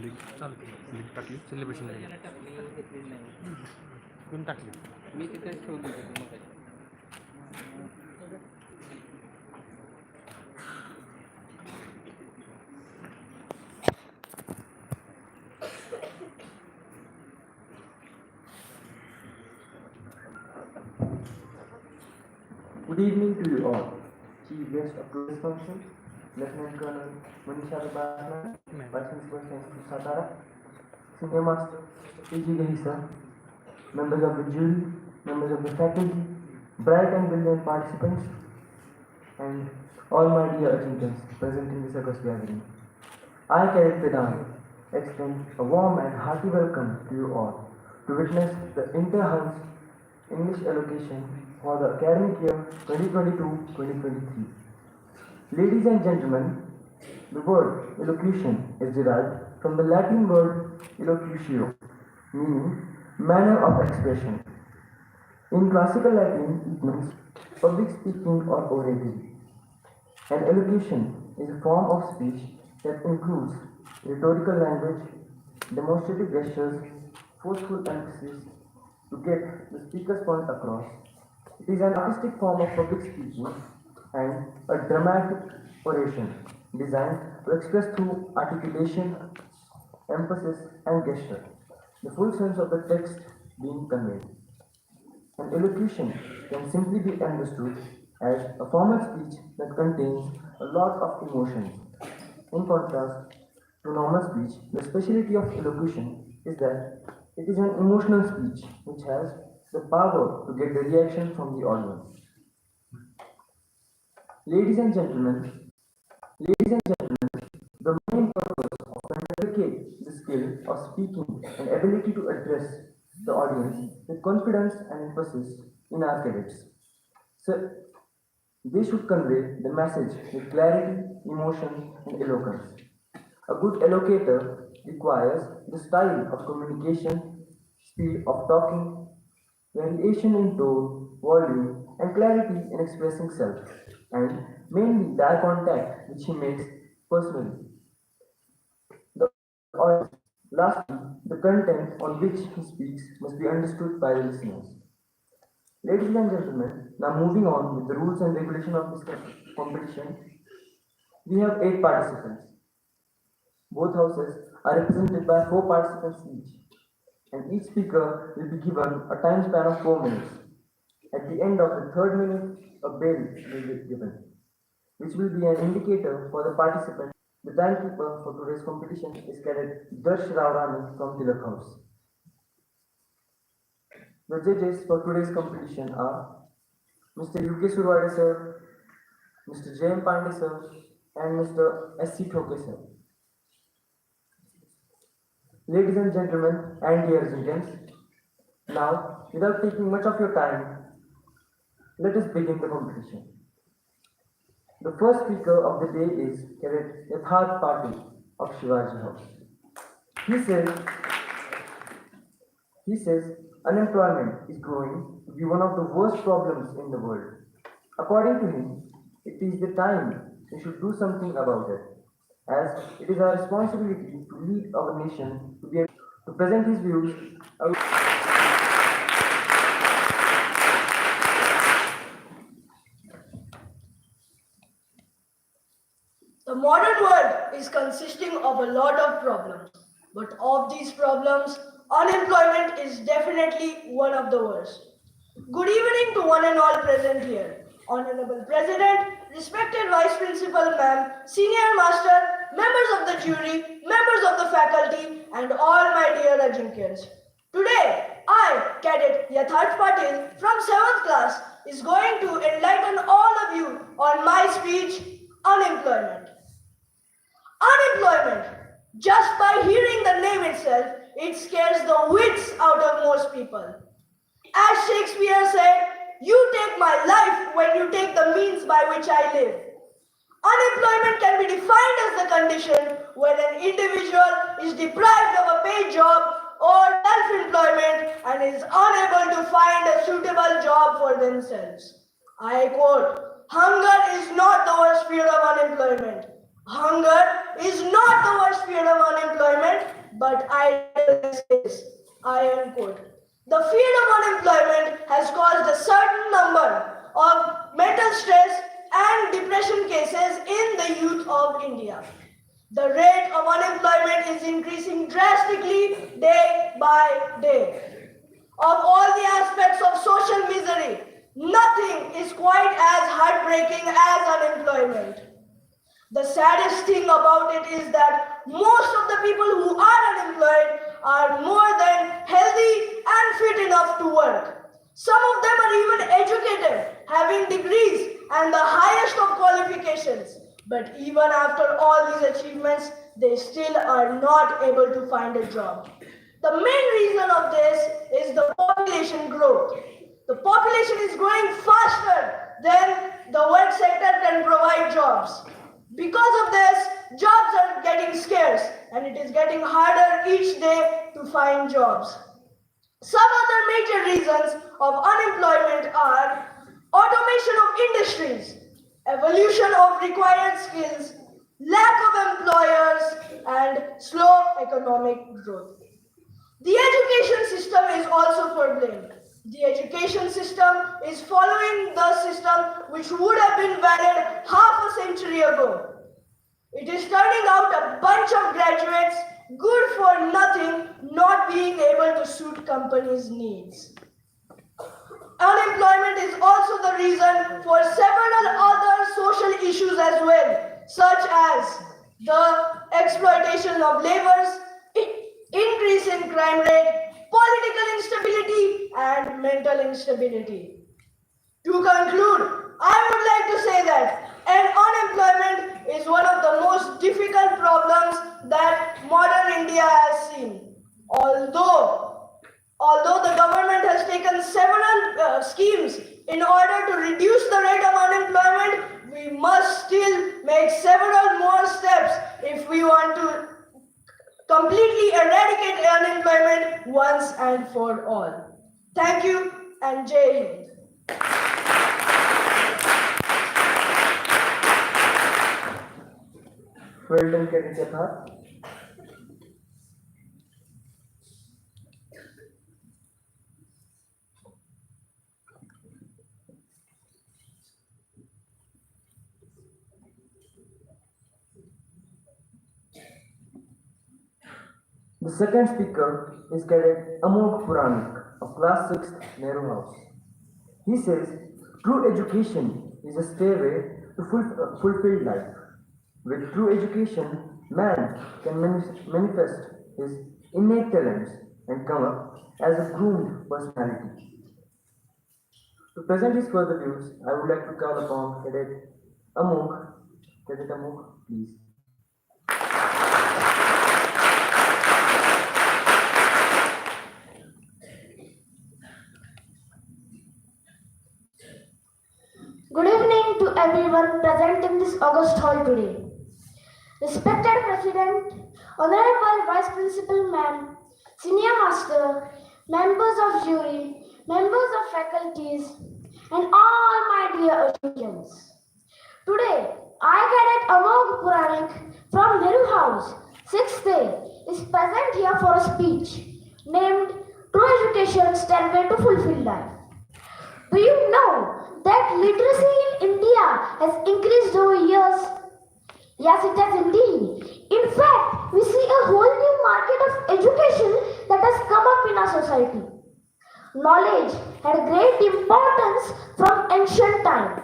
Link टाकली celebration कोण टाकली मी तिथेच ठेवून देतो मग Good evening to you all. Chief guest of today's function, Lieutenant Colonel Manisha Batman, Vice Principal Satara, Senior Master P.G. Gahisa, members of the jury, members of the faculty, bright and brilliant participants, and all my dear achievements present in this august gathering. I, Cadet Vedant, extend a warm and hearty welcome to you all to witness the inter-house English elocution for the academic year 2022-2023. Ladies and gentlemen, the word elocution is derived from the Latin word elocutio, meaning manner of expression. In classical Latin, it means public speaking or oratory. An elocution is a form of speech that includes rhetorical language, demonstrative gestures, forceful emphasis to get the speaker's point across. It is an artistic form of public speaking and a dramatic oration designed to express through articulation, emphasis, and gesture the full sense of the text being conveyed. An elocution can simply be understood as a formal speech that contains a lot of emotions. In contrast to normal speech, the specialty of elocution is that it is an emotional speech which has the power to get the reaction from the audience. Ladies and gentlemen, the main purpose of communicate the skill of speaking and ability to address the audience with confidence and emphasis in our cadets. So, they should convey the message with clarity, emotion, and eloquence. A good elocutor requires the style of communication, speed of talking, variation in tone, volume, and clarity in expressing self, and mainly the eye contact which he makes personally. The audience. Lastly, the content on which he speaks must be understood by the listeners. Ladies and gentlemen, now moving on with the rules and regulation of this competition, we have 8 participants. Both houses are represented by 4 participants each, and each speaker will be given a time span of 4 minutes. At the end of the 3rd minute, a bell will be given, which will be an indicator for the participant. The timekeeper for today's competition is Cadet Darsh Raurani from Tilak House. The judges for today's competition are Mr. U.K. Surwade sir, Mr. J.M. Pandey sir, and Mr. S.C. Thoke sir. Ladies and gentlemen, and dear residents, now, without taking much of your time, let us begin the competition. The first speaker of the day is Cadet Yatharth Patil of Shivaji House. He says unemployment is growing to be one of the worst problems in the world. According to him, it is the time we should do something about it, as it is our responsibility to lead our nation to be able to present his views. The modern world is consisting of a lot of problems, but of these problems, unemployment is definitely one of the worst. Good evening to one and all present here. Honorable President, respected Vice Principal Ma'am, Senior Master, members of the jury, members of the faculty, and all my dear Ajinkya's. Today, I, Cadet Yatharth Patil from 7th class, is going to enlighten all of you on my speech, Unemployment. Unemployment. Just by hearing the name itself, it scares the wits out of most people. As Shakespeare said, you take my life when you take the means by which I live. Unemployment can be defined as the condition where an individual is deprived of a paid job or self-employment and is unable to find a suitable job for themselves. I quote, "Hunger is not the worst fear of unemployment. Hunger is not the worst fear of unemployment, but idleness is. I unquote. The fear of unemployment has caused a certain number of mental stress and depression cases in the youth of India. The rate of unemployment is increasing drastically day by day. Of all the aspects of social misery, nothing is quite as heartbreaking as unemployment. The saddest thing about it is that most of the people who are unemployed are more than healthy and fit enough to work. Some of them are even educated, having degrees and the highest of qualifications. But even after all these achievements, they still are not able to find a job. The main reason of this is the population growth. The population is growing faster than the work sector can provide jobs. Because of this, jobs are getting scarce and it is getting harder each day to find jobs. Some other major reasons of unemployment are automation of industries, evolution of required skills, lack of employers, and slow economic growth. The education system is also for blame. The education system is following the system which would have been valid half a century ago. It is turning out a bunch of graduates good for nothing, not being able to suit companies' needs. Unemployment is also the reason for several other social issues as well, such as the exploitation of laborers, increase in crime rate, political instability, and mental instability. To conclude, I would like to say that unemployment is one of the most difficult problems that modern India has seen. Although the government has taken several schemes in order to reduce the rate of unemployment, we must still make several more steps if we want to completely eradicate unemployment once and for all. Thank you and Jai Hind. Well done, Cadet Yatharth. The second speaker is Cadet Amogh Puranik of Class 6th Nehru House. He says, true education is a stairway to fulfilled life. With true education, man can manifest his innate talents and come up as a groomed personality. To present his further views, I would like to call upon Cadet Amogh. Cadet Amogh, please. Good evening to everyone present in this August hall today. Respected President, Honorable Vice Principal Ma'am, Senior Master, members of jury, members of faculties, and all my dear students. Today, I, Cadet Amogh Puranik from Nehru House, 6th day, is present here for a speech named True Education Stairway to Fulfilled Life. Do you know that literacy in India has increased over years? Yes, it has indeed. In fact, we see a whole new market of education that has come up in our society. Knowledge had great importance from ancient time.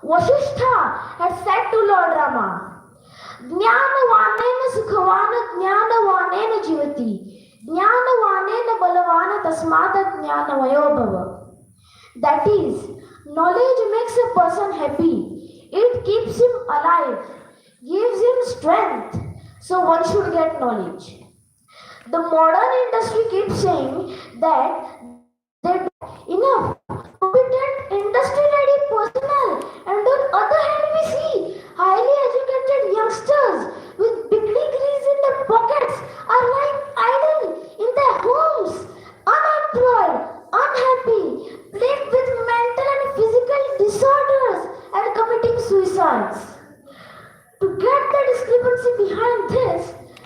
Vasishtha had said to Lord Rama, Jnanavanena sukhavana jnanavanena jivati, jnanavanena balavana tasmata jnanavayo bhava. That is, knowledge makes a person happy. It keeps him alive, gives him strength. So one should get knowledge. The modern industry keeps saying that there is enough competent industry-ready personnel, and on the other hand we see highly educated youngsters with big degrees in their pockets are lying idle in their homes, unemployed, unhappy, plagued with mental and physical disorders and committing suicides. To get the the discrepancy behind this,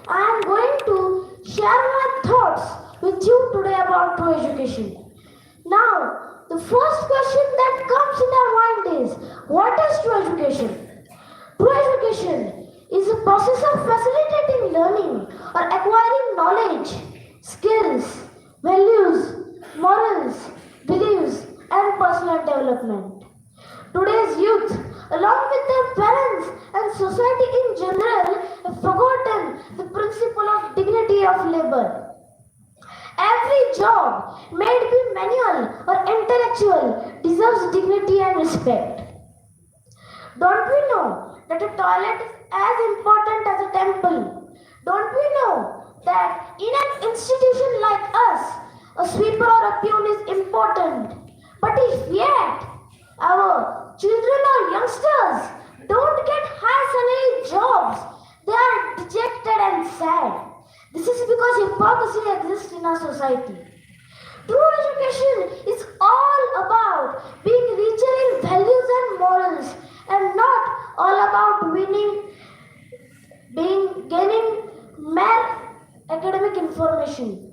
I am going to share my thoughts with you today about true education. Now, the first question that comes in our mind is, what is true education? True education is a process of facilitating learning or acquiring knowledge, skills, values, morals, beliefs, and personal development. Today's youth, along with their parents and society in general, have forgotten the principle of dignity of labor. Every job, may it be manual or intellectual, deserves dignity and respect. Don't we know that a toilet is as important as a temple? Don't we know that in an institution like us, a sweeper or a peon is important? But if yet our children or youngsters don't get high salary jobs, they are dejected and sad. This is because hypocrisy exists in our society. True education is all about being richer in values and morals and not all about gaining mere academic information.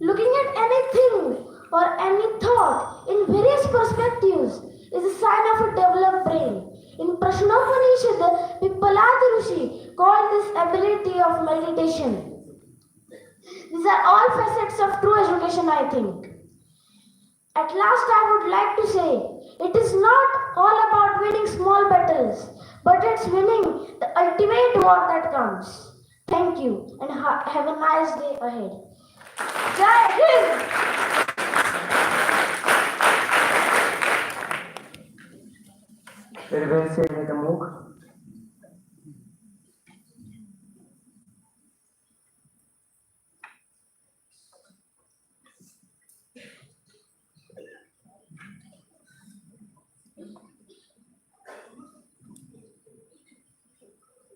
Looking at anything or any thought in various perspectives is a sign of a developed brain. In Prashnopanishad, Pippaladi Rishi called this ability of meditation. These are all facets of true education, I think. At last, I would like to say, it is not all about winning small battles, but it's winning the ultimate war that comes. Thank you, and have a nice day ahead. Jai Hind! Very well said, Mr. Mook.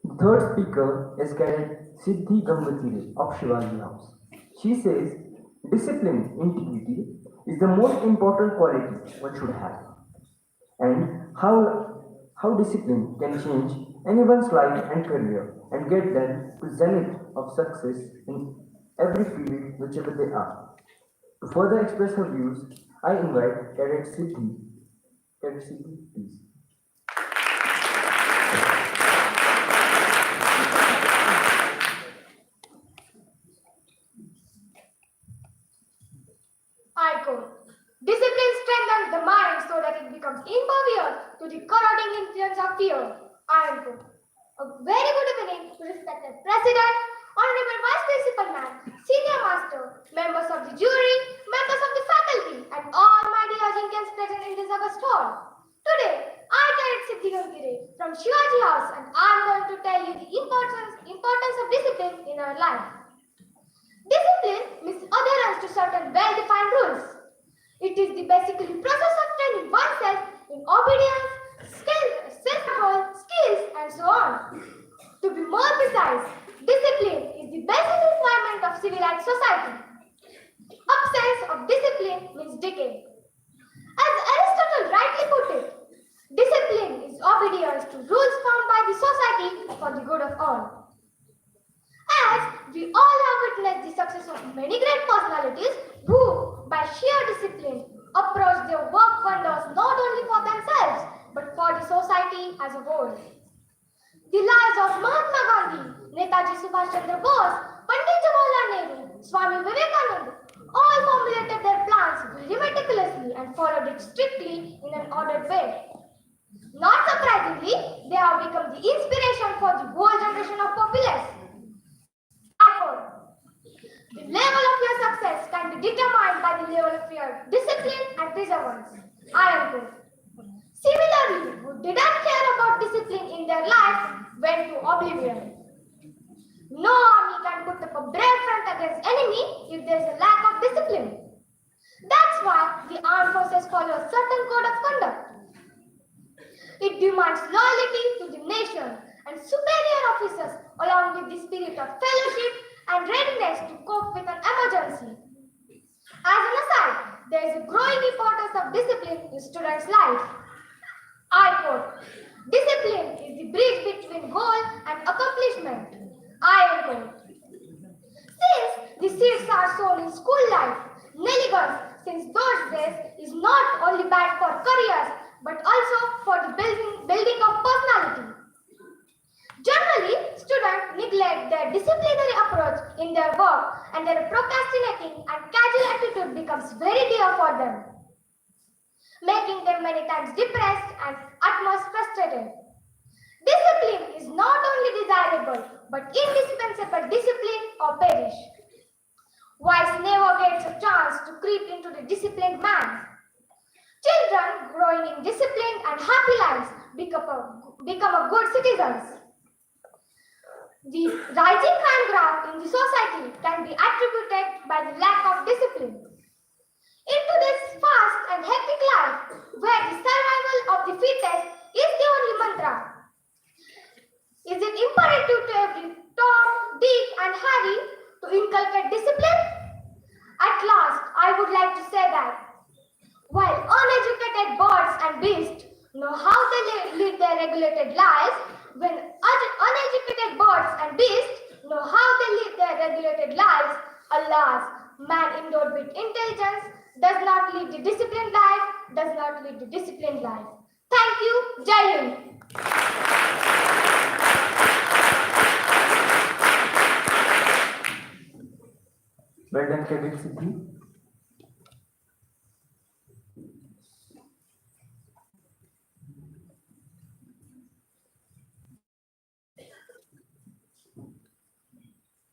The third speaker is Cadet Siddhi Gangatire of Shivaji House. She says, discipline, integrity is the most important quality one should have. And how discipline can change anyone's life and career and get them to zenith of success in every field whichever they are. To further express her views, I invite Cadet Siddhi. Cadet Siddhi, please. I quote, discipline strengthens the mind so that it becomes impervious to the corroding influence of fear. I quote. A very good evening to respected President, Honorable Vice Principal Ma'am, Senior Master, members of the jury, members of the faculty, and all my dear Jinkins present in this August hall. Today, I Cadet Siddhi Gangatire from Shivaji House, and I am going to tell you the importance of discipline in our life. Discipline means adherence to certain well-defined rules. It is the basically process of training oneself in obedience, self-control, skills, and so on. To be more precise, discipline is the basic requirement of civilized society. Absence of discipline means decay. As Aristotle rightly put it, discipline is obedience to rules found by the society for the good of all. As we all have witnessed the success of many great personalities who, by sheer discipline, approach their work wonders not only for themselves but for the society as a whole. The lives of Mahatma Gandhi, Netaji Subhash Chandra Bose, Pandit Jawaharlal Nehru, Swami Vivekananda all formulated their plans very meticulously and followed it strictly in an ordered way. Not surprisingly, they have become the inspiration for the whole generation of populace. The level of your success can be determined by the level of your discipline and perseverance. I am good. Similarly, who didn't care about discipline in their life went to oblivion. No army can put up a brave front against enemy if there is a lack of discipline. That's why the armed forces follow a certain code of conduct. It demands loyalty to the nation and superior officers along with the spirit of fellowship and readiness to cope with an emergency. As an aside, there is a growing importance of discipline in students' life. I quote, discipline is the and their procrastinating and casual attitude becomes very dear for them, making them many times depressed and at most frustrated. Discipline is not only desirable but indispensable discipline or perish. Vice never gets a chance to creep into the disciplined man. Children growing in disciplined and happy lives become a good citizens. The rising crime graph in the society can be attributed by the lack of discipline. In today's fast and hectic life, where the survival of the fittest is the only mantra, is it imperative to every Tom, Dick, and Harry to inculcate discipline? At last, I would like to say that while uneducated birds and beasts know how they lead their regulated lives, when uneducated birds and beasts know how they lead their regulated lives, alas, man endowed with intelligence does not lead the disciplined life, does not lead the disciplined life. Thank you. Jai Hind. Well done, Cadet Siddhi.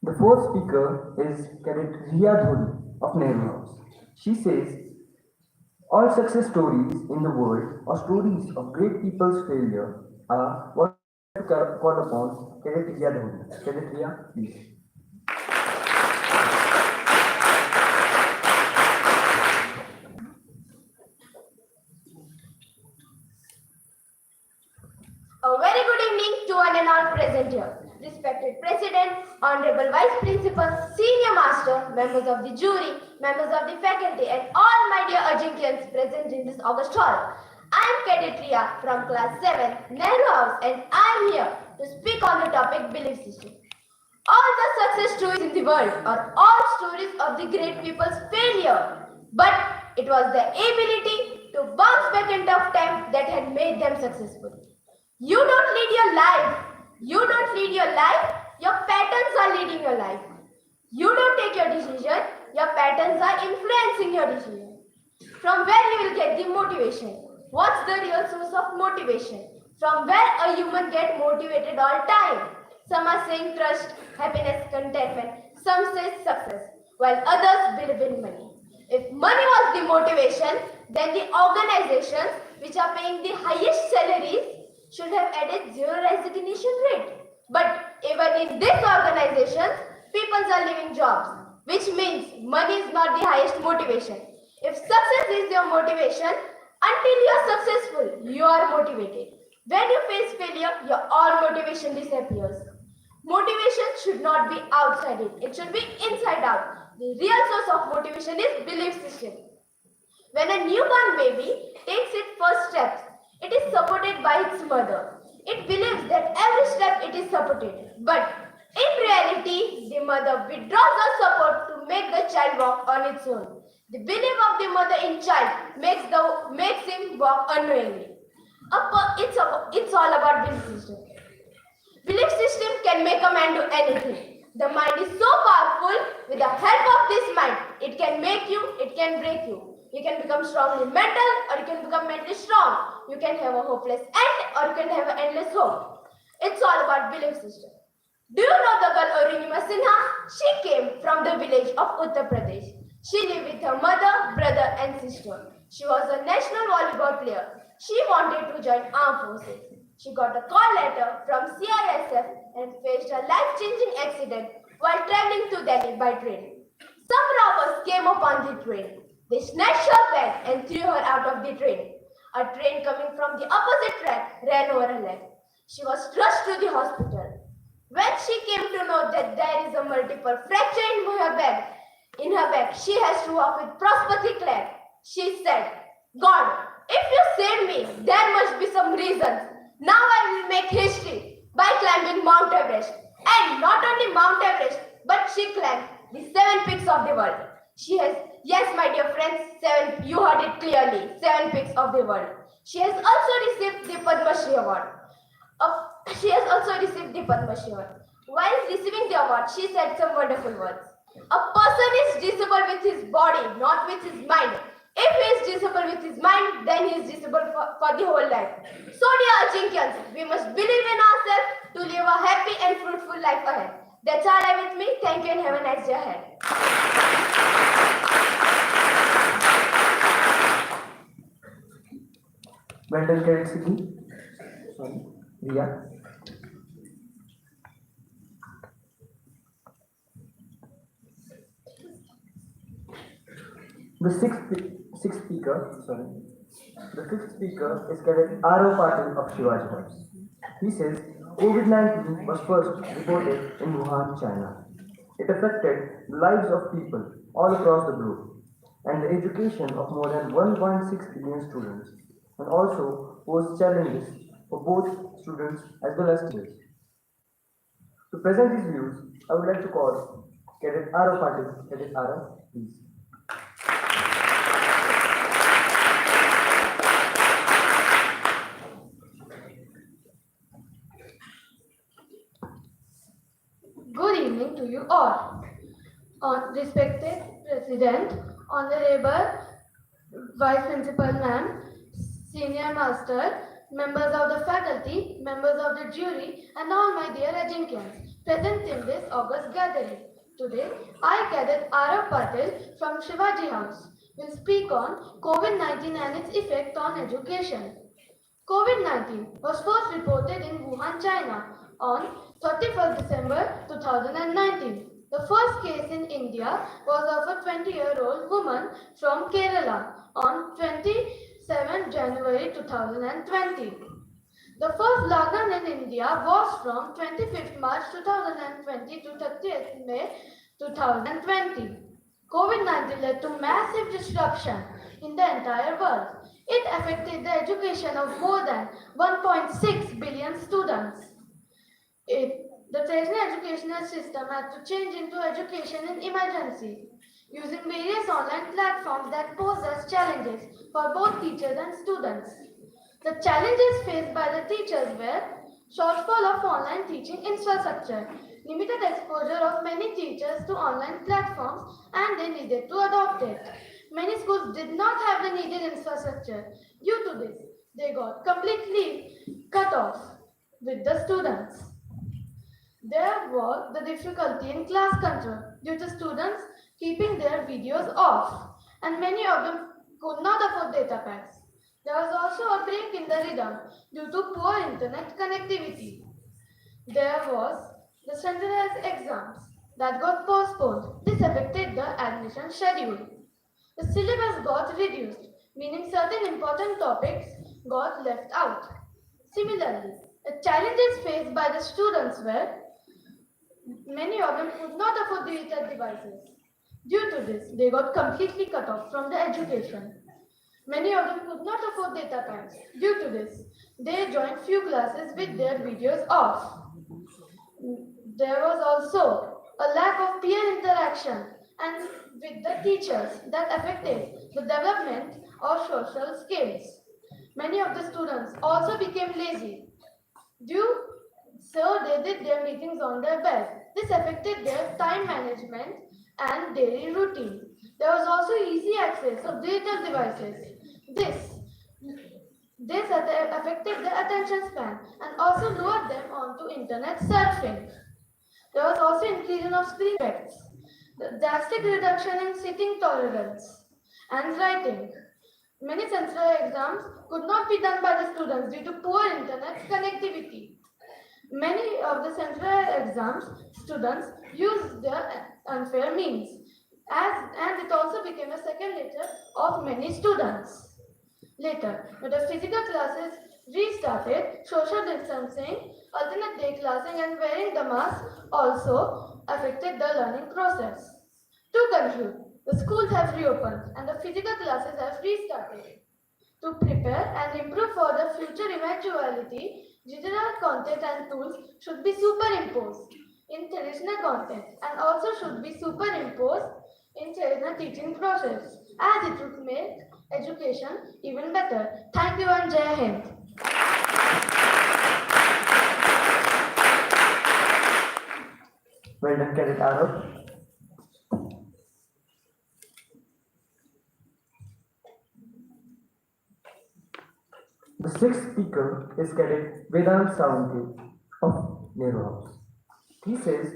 The fourth speaker is Cadet Ria Dhoni of Nehru House. She says, all success stories in the world or stories of great people's failure are what to call upon Cadet Ria Dhoni. Cadet Ria, please. A very good evening to one and all present here. Respected President, Honorable Vice Principal, Senior Master, members of the jury, members of the faculty, and all my dear Ajinkyans present in this August hall. I am Cadet Ria from Class 7, Nehru House, and I am here to speak on the topic belief system. All the success stories in the world are all stories of the great people's failure, but it was their ability to bounce back in tough times that had made them successful. You don't lead your life. You don't lead your life. Your patterns are leading your life. You don't take your decision. Your patterns are influencing your decision. From where you will get the motivation? What's the real source of motivation? From where a human get motivated all time? Some are saying trust, happiness, contentment. Some say success, while others believe in money. If money was the motivation, then the organizations which are paying the highest salaries should have added zero resignation rate. But even in these organizations, people are leaving jobs, which means money is not the highest motivation. If success is your motivation, until you are successful, you are motivated. When you face failure, your all motivation disappears. Motivation should not be outside it should be inside out. The real source of motivation is belief system. When a newborn baby takes its first steps, it is supported by its mother. It believes that every step it is supported. But in reality, the mother withdraws her support to make the child walk on its own. The belief of the mother in child makes him walk unknowingly. It's all about belief system. Belief system can make a man do anything. The mind is so powerful. With the help of this mind, it can make you, it can break you. You can become strongly mental or you can become mentally strong. You can have a hopeless end or you can have an endless hope. It's all about belief system. Do you know the girl Arunima Sinha? She came from the village of Uttar Pradesh. She lived with her mother, brother and sister. She was a national volleyball player. She wanted to join armed forces. She got a call letter from CISF and faced a life-changing accident while traveling to Delhi by train. Some robbers came upon the train. They snatched her bag and threw her out of the train. A train coming from the opposite track ran over her leg. She was rushed to the hospital. When she came to know that there is a multiple fracture in her back, she has to walk with prosthetic leg. She said, God, if you saved me, there must be some reasons. Now I will make history by climbing Mount Everest. And not only Mount Everest, but she climbed the 7 peaks of the world. She has, yes, my dear friends, you heard it clearly, 7 peaks of the world. She has also received the Padma Shri Award. While receiving the award, she said some wonderful words. A person is disabled with his body, not with his mind. If he is disabled with his mind, then he is disabled for the whole life. So dear Ajinkyans, we must believe in ourselves to live a happy and fruitful life ahead. That's all I with me. Thank you and have a nice day ahead. Well done, Cadet Sydney. Sorry, Ria. The fifth speaker is Cadet Aro Patil of Shivaji House. He says COVID-19 was first reported in Wuhan, China. It affected the lives of people all across the globe and the education of more than 1.6 billion students, and also posed challenges for both students as well as teachers. To present his views, I would like to call Cadet Aro Patil. Cadet Aro, please. Good evening to you all. Respected President, Honorable Vice Principal Ma'am, Senior Master, members of the faculty, members of the jury, and all my dear Ajinkyans present in this August gathering. Today, I, Cadet Arav Patil from Shivaji House, will speak on COVID-19 and its effect on education. COVID-19 was first reported in Wuhan, China on 31st December 2019. The first case in India was of a 20-year-old woman from Kerala on 27 January 2020. The first lockdown in India was from 25th March 2020 to 30th May 2020. COVID-19 led to massive disruption in the entire world. It affected the education of more than 1.6 billion students. The traditional educational system had to change into education in emergency, using various online platforms that pose as challenges for both teachers and students. The challenges faced by the teachers were shortfall of online teaching infrastructure, limited exposure of many teachers to online platforms, and they needed to adopt it. Many schools did not have the needed infrastructure. Due to this, they got completely cut off with the students. There was the difficulty in class control due to students keeping their videos off, and many of them could not afford data packs. There was also a break in the rhythm due to poor internet connectivity. There was the centralized exams that got postponed. This affected the admission schedule. The syllabus got reduced, meaning certain important topics got left out. Similarly, the challenges faced by the students were many of them could not afford digital devices. Due to this, they got completely cut off from the education. Many of them could not afford data packs. Due to this, they joined few classes with their videos off. There was also a lack of peer interaction and with the teachers that affected the development of social skills. Many of the students also became lazy. So they did their meetings on their bed. This affected their time management and daily routine. There was also easy access of digital devices. This affected their attention span and also lured them onto internet surfing. There was also inclusion of screen effects, the drastic reduction in sitting tolerance and writing. Many central exams could not be done by the students due to poor internet connectivity. Many of the central exams students used their unfair means, and it also became a second nature of many students. Later, when the physical classes restarted, social distancing, alternate day classing, and wearing the mask also affected the learning process. To conclude, the schools have reopened and the physical classes have restarted. To prepare and improve for the future eventuality, digital content and tools should be superimposed in traditional content and also should be superimposed in traditional teaching process, as it would make education even better. Thank you and Jai Hind. Well done, Cadet Arav. sixth speaker is Cadet Vedant Savanke of Nehru House. He says,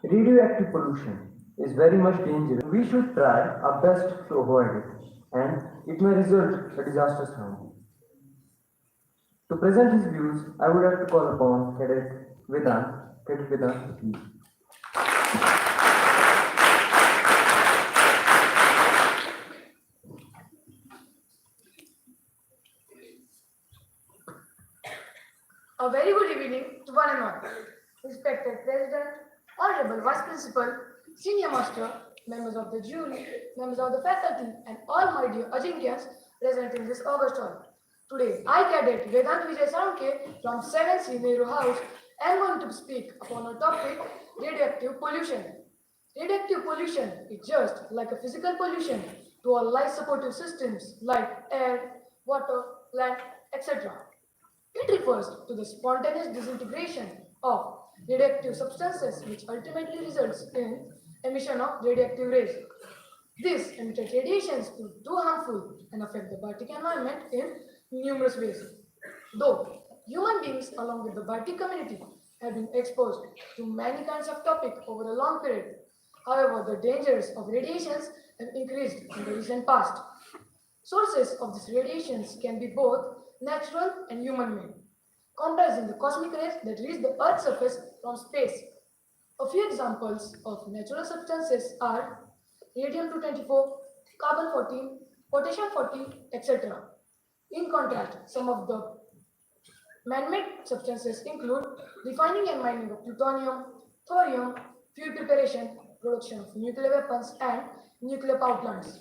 radioactive pollution is very much dangerous. We should try our best to avoid it, and it may result in disastrous harm. To present his views, I would like to call upon Cadet Vedant. Cadet Vedant, please. A very good evening to one and all. Respected President, Honorable Vice Principal, Senior Master, members of the jury, members of the faculty, and all my dear Ajinkya's present in this August hall. Today, I, Cadet Vedant Vijay Saranke from 7C Nehru House, am going to speak upon a topic, radioactive pollution. Radioactive pollution is just like a physical pollution to all life-supportive systems like air, water, land, etc. It refers to the spontaneous disintegration of radioactive substances which ultimately results in emission of radioactive rays. These emitted radiations prove too harmful and affect the biotic environment in numerous ways. Though human beings along with the biotic community have been exposed to many kinds of topics over a long period, however, the dangers of radiations have increased in the recent past. Sources of these radiations can be both natural and human-made, comprising the cosmic rays that reach the Earth's surface from space. A few examples of natural substances are radium-224, carbon-14, potassium-40, etc. In contrast, some of the man-made substances include refining and mining of plutonium, thorium, fuel preparation, production of nuclear weapons, and nuclear power plants.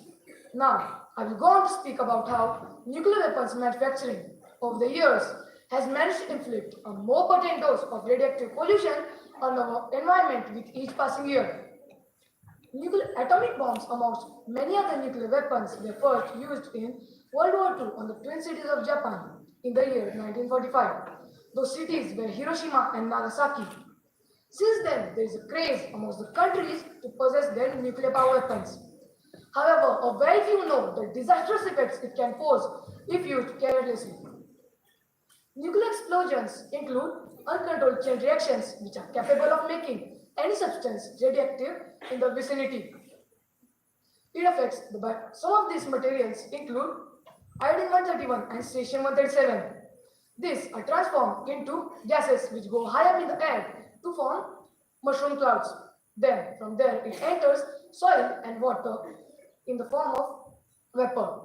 Now, I will go on to speak about how nuclear weapons manufacturing over the years has managed to inflict a more potent dose of radioactive pollution on our environment with each passing year. Atomic bombs, amongst many other nuclear weapons, were first used in World War II on the twin cities of Japan in the year 1945. Those cities were Hiroshima and Nagasaki. Since then, there is a craze amongst the countries to possess their nuclear power weapons. However, a very few know the disastrous effects it can pose if used carelessly. Nuclear explosions include uncontrolled chain reactions which are capable of making any substance radioactive in the vicinity. It affects some of these materials include iodine-131 and cesium-137. These are transformed into gases which go high up in the air to form mushroom clouds. Then, from there, it enters soil and water in the form of vapor.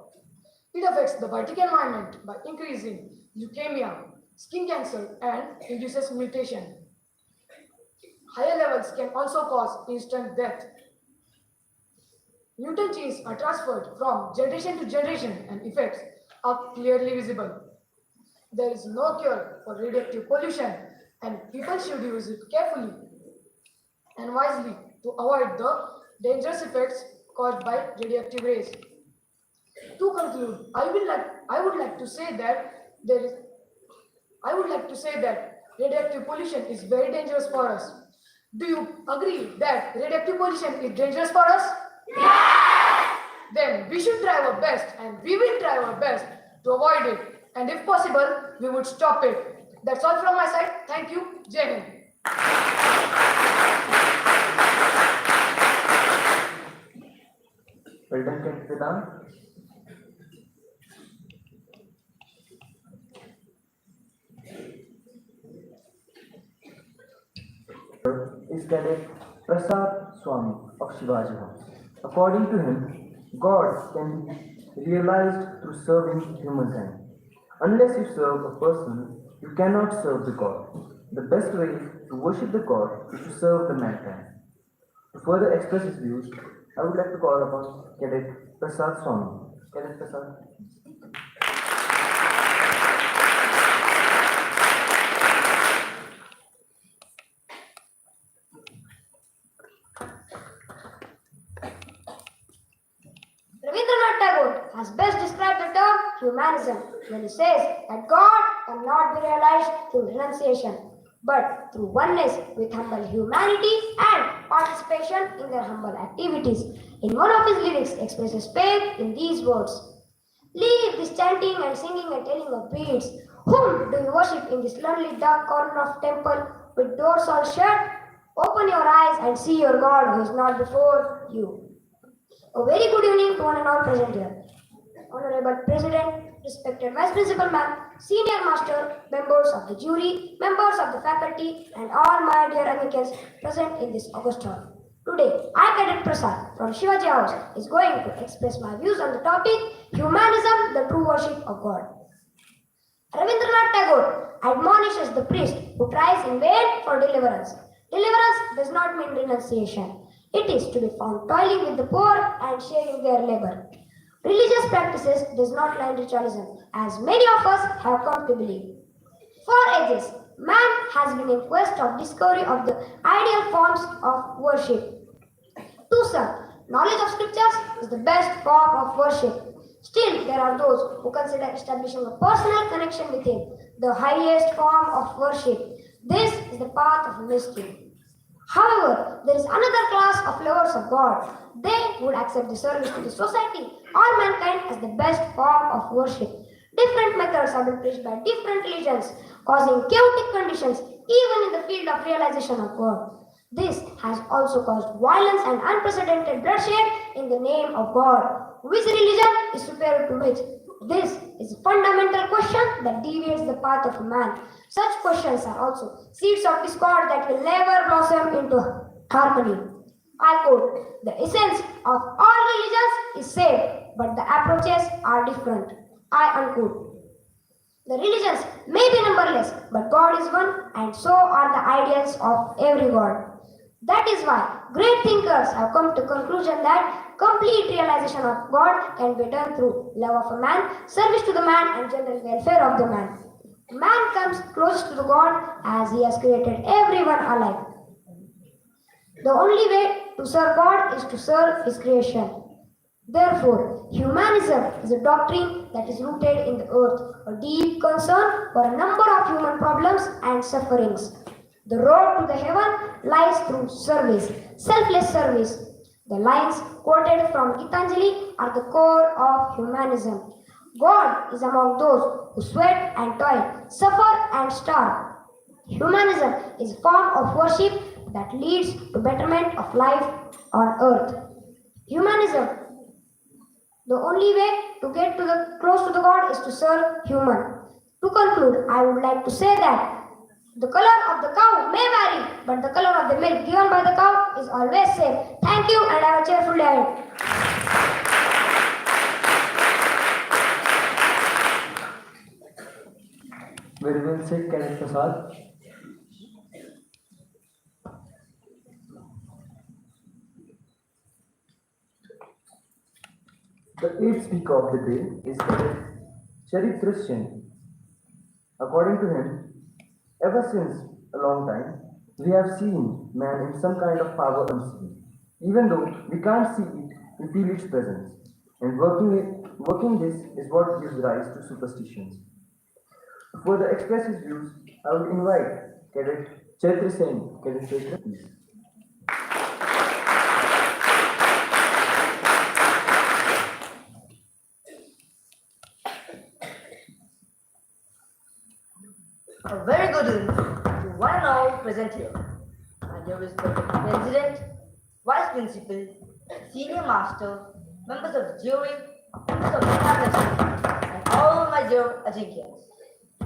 It affects the biotic environment by increasing leukemia, skin cancer, and induces mutation. Higher levels can also cause instant death. Mutant genes are transferred from generation to generation and effects are clearly visible. There is no cure for radioactive pollution and people should use it carefully and wisely to avoid the dangerous effects caused by radioactive rays. To conclude, I would like to say that radioactive pollution is very dangerous for us. Do you agree that radioactive pollution is dangerous for us? Yes! Then we should try our best and we will try our best to avoid it. And if possible, we would stop it. That's all from my side. Thank you. Jai Hind. Well done, Cadet Vedant. Is Cadet Prasad Swami of Shivaji House. According to him, God can be realized through serving humankind. Unless you serve a person, you cannot serve the God. The best way to worship the God is to serve the mankind. To further express his views, I would like to call upon Cadet Prasad Swami. Cadet Prasad. Rabindranath Tagore has best described the term humanism when he says that God cannot be realized through renunciation, but through oneness with humble humanity and participation in their humble activities. In one of his lyrics expresses faith in these words: leave this chanting and singing and telling of beads. Whom do you worship in this lonely dark corner of temple with doors all shut? Open your eyes and see your God who is not before you. A very good evening to one and all present here. Honorable President, respected Vice Principal Ma'am, Senior Master, members of the jury, members of the faculty, and all my dear amicus present in this August hall. Today, I, Cadet Prasad from Shivaji House, is going to express my views on the topic Humanism, the true worship of God. Rabindranath Tagore admonishes the priest who tries in vain for deliverance. Deliverance does not mean renunciation. It is to be found toiling with the poor and sharing their labor. Religious practices does not lie in ritualism, as many of us have come to believe. For ages, man has been in quest of discovery of the ideal forms of worship. To some, knowledge of scriptures is the best form of worship. Still, there are those who consider establishing a personal connection with Him the highest form of worship. This is the path of mystery. However, there is another class of lovers of God. They would accept the service to the society or mankind as the best form of worship. Different methods have been preached by different religions, causing chaotic conditions even in the field of realization of God. This has also caused violence and unprecedented bloodshed in the name of God. Which religion is superior to which? This is a fundamental question that deviates the path of man. Such questions are also seeds of discord that will never blossom into harmony. I quote, the essence of all religions is same, but the approaches are different. I unquote. The religions may be numberless, but God is one, and so are the ideals of every God. That is why great thinkers have come to the conclusion that complete realization of God can be done through love of a man, service to the man, and general welfare of the man. Man comes close to the God as he has created everyone alike. The only way to serve God is to serve His creation. Therefore, humanism is a doctrine that is rooted in the earth, a deep concern for a number of human problems and sufferings. The road to the heaven lies through service, selfless service. The lines quoted from Gitanjali are the core of humanism. God is among those who sweat and toil, suffer and starve. Humanism is a form of worship that leads to betterment of life on earth. Humanism, the only way to get close to the God is to serve human. To conclude, I would like to say that the color of the cow may vary, but the color of the milk given by the cow is always same. Thank you and have a cheerful day ahead. Very well said, Cadet Prasad. The eighth speaker of the day is Cadet Christian. According to him, ever since a long time, we have seen man in some kind of power unseen. Even though we can't see it, we feel its presence. And working this is what gives rise to superstitions. To further express his views, I would invite Cadet Chaitra Sen. Cadet Chaitra, please. A very good evening to one and all present here. My dear respected President, Vice Principal, Senior Master, members of the jury, members of the faculty, and all my dear Ajinkyas.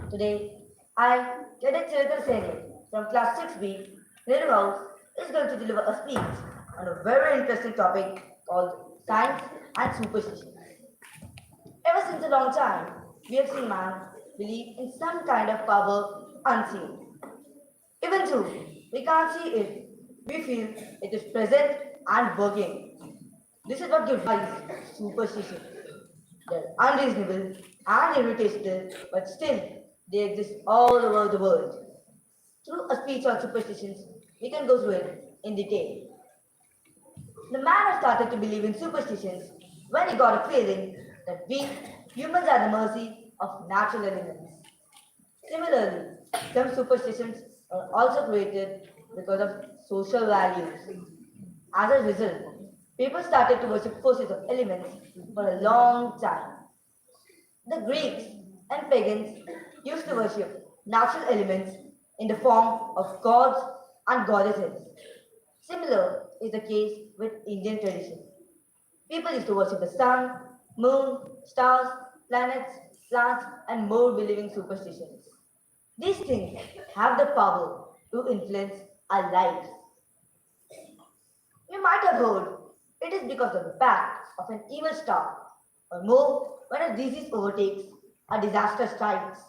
Today, I, Cadet Chirithar Seni, from Class 6B, Nehru House, is going to deliver a speech on a very interesting topic called Science and Superstition. Ever since a long time, we have seen man believe in some kind of power unseen. Even though we can't see it, we feel it is present and working. This is what gives rise to superstition. They're unreasonable and irritational, but still they exist all over the world. Through a speech on superstitions, we can go through it in detail. The man has started to believe in superstitions when he got a feeling that we humans are the mercy of natural elements. Similarly, some superstitions are also created because of social values. As a result, people started to worship forces of elements for a long time. The Greeks and pagans used to worship natural elements in the form of gods and goddesses. Similar is the case with Indian tradition. People used to worship the sun, moon, stars, planets, plants, and more believing superstitions. These things have the power to influence our lives. You might have heard it is because of the pact of an evil star, or more when a disease overtakes, a disaster strikes.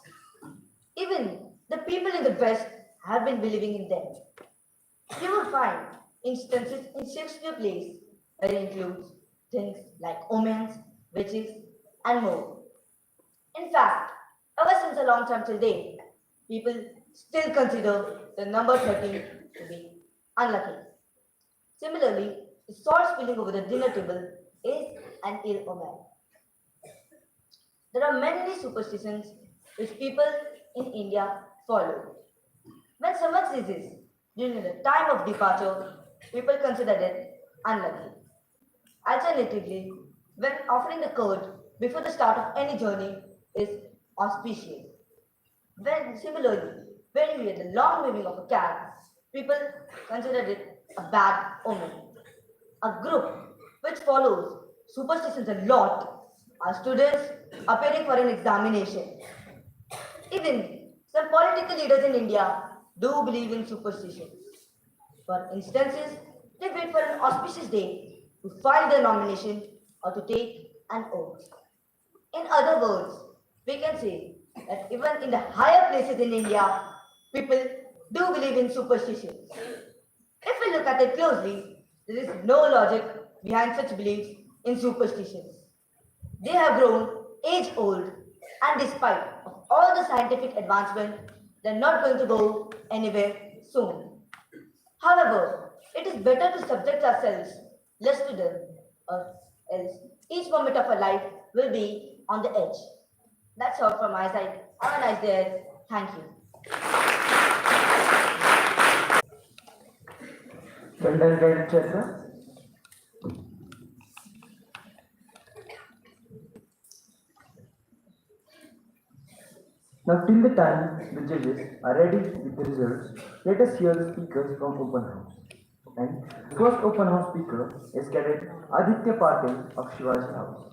Even the people in the West have been believing in them. You will find instances in Shakespeare's plays where it includes things like omens, witches, and more. In fact, ever since a long time till date, people still consider the number 13 to be unlucky. Similarly, the salt spilling over the dinner table is an ill omen. There are many superstitions which people in India follow. When someone ceases during the time of departure, people consider it unlucky. Alternatively, when offering the curd before the start of any journey is auspicious. When you hear the long waving of a cat, people consider it a bad omen. A group which follows superstitions a lot are students appearing for an examination. Even some political leaders in India do believe in superstitions. For instances, they wait for an auspicious day to file their nomination or to take an oath. In other words, we can say that even in the higher places in India, people do believe in superstitions. If we look at it closely, there is no logic behind such beliefs in superstitions. They have grown age old, and despite of all the scientific advancement, they're not going to go anywhere soon. However, it is better to subject ourselves less to them, or else each moment of our life will be on the edge. That's all from my side. Have a nice day. Thank you. Well done, Guided Chandra. Now, till the time the judges are ready with the results, let us hear the speakers from Open House. And the first Open House speaker is Cadet Aditya Patil of Shivaji House.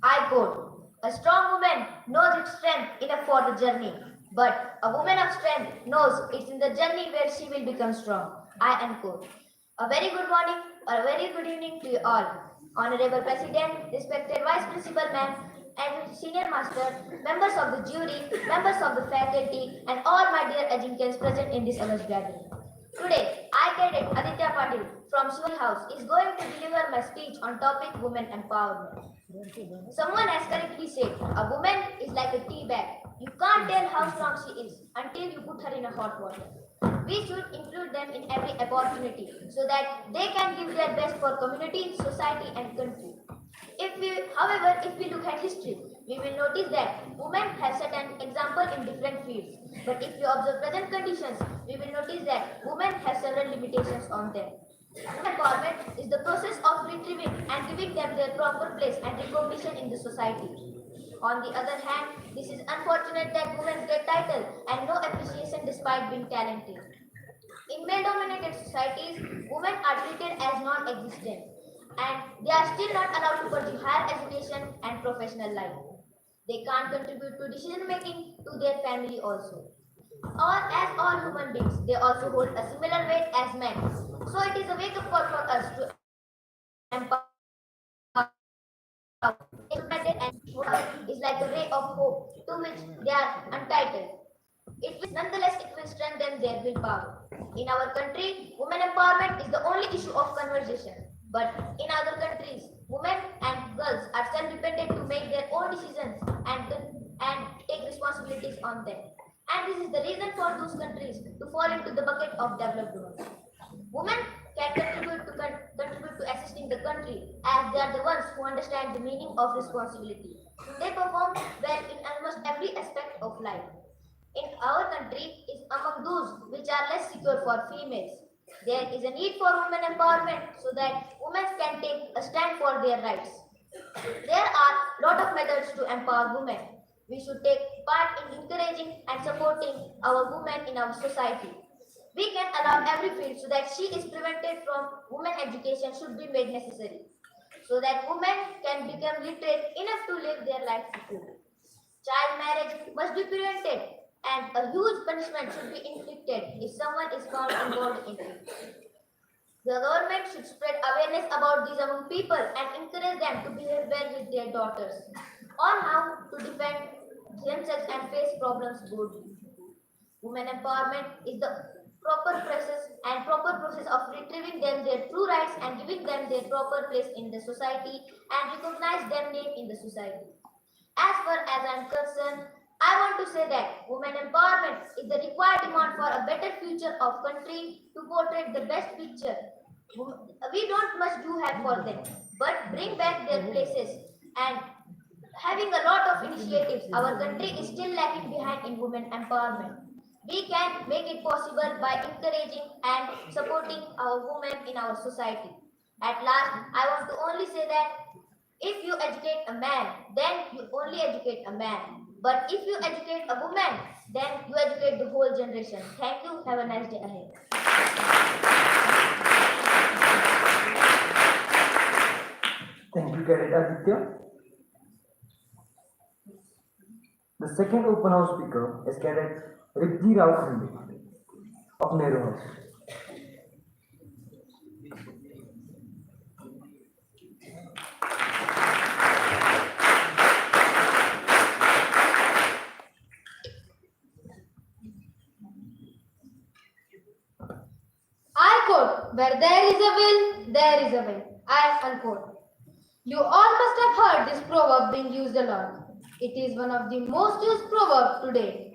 I quote, a strong woman knows its strength enough for the journey, but a woman of strength knows it's in the journey where she will become strong. I unquote. A very good morning or a very good evening to you all. Honorable President, respected Vice Principal Ma'am, and Senior Master, members of the jury, members of the faculty, and all my dear Ajinkans present in this august gathering. Today, I, Cadet Aditya Patil from Shivaji House, is going to deliver my speech on topic women empowerment. Someone has correctly said, a woman is like a tea bag. You can't tell how strong she is until you put her in a hot water. We should include them in every opportunity so that they can give their best for community, society, and country. However, if we look at history, we will notice that women have set an example in different fields. But if we observe present conditions, we will notice that women have several limitations on them. Empowerment is the process of retrieving and giving them their proper place and recognition in the society. On the other hand, this is unfortunate that women get title and no appreciation despite being talented. In male-dominated societies, women are treated as non-existent and they are still not allowed to pursue higher education and professional life. They can't contribute to decision making to their family also. Or as all human beings, they also hold a similar weight as men. So it is a wake-up call for us to empower. And is like a ray of hope to which they are entitled. Nonetheless, it will strengthen their willpower. In our country, women empowerment is the only issue of conversation. But in other countries, women and girls are self-dependent to make their own decisions and take responsibilities on them. And this is the reason for those countries to fall into the bucket of developed ones. Women can contribute to assisting the country as they are the ones who understand the meaning of responsibility. They perform well in almost every aspect of life. in our country is among those which are less secure for females. There is a need for women empowerment so that women can take a stand for their rights. There are a lot of methods to empower women. We should take part in encouraging and supporting our women in our society. We can allow every field so that she is prevented from women education should be made necessary so that women can become literate enough to live their life fully. Child marriage must be prevented and a huge punishment should be inflicted if someone is found involved in it. The government should spread awareness about these among people and encourage them to behave well with their daughters on how to defend themselves and face problems boldly. Women empowerment is the proper process of retrieving them their true rights and giving them their proper place in the society and recognize them name in the society. As far as I am concerned, I want to say that women empowerment is the required demand for a better future of country to portray the best picture. We don't much do have for them, but bring back their places and having a lot of initiatives. Our country is still lagging behind in women empowerment. We can make it possible by encouraging and supporting our women in our society. At last, I want to only say that if you educate a man, then you only educate a man. But if you educate a woman, then you educate the whole generation. Thank you. Have a nice day ahead. Thank you, Cadet Aditya. The second open house speaker is Cadet Riddhi Rao Khande of Nehru House. I quote, where there is a will, there is a way. I unquote. You all must have heard this proverb being used a lot. It is one of the most used proverbs today.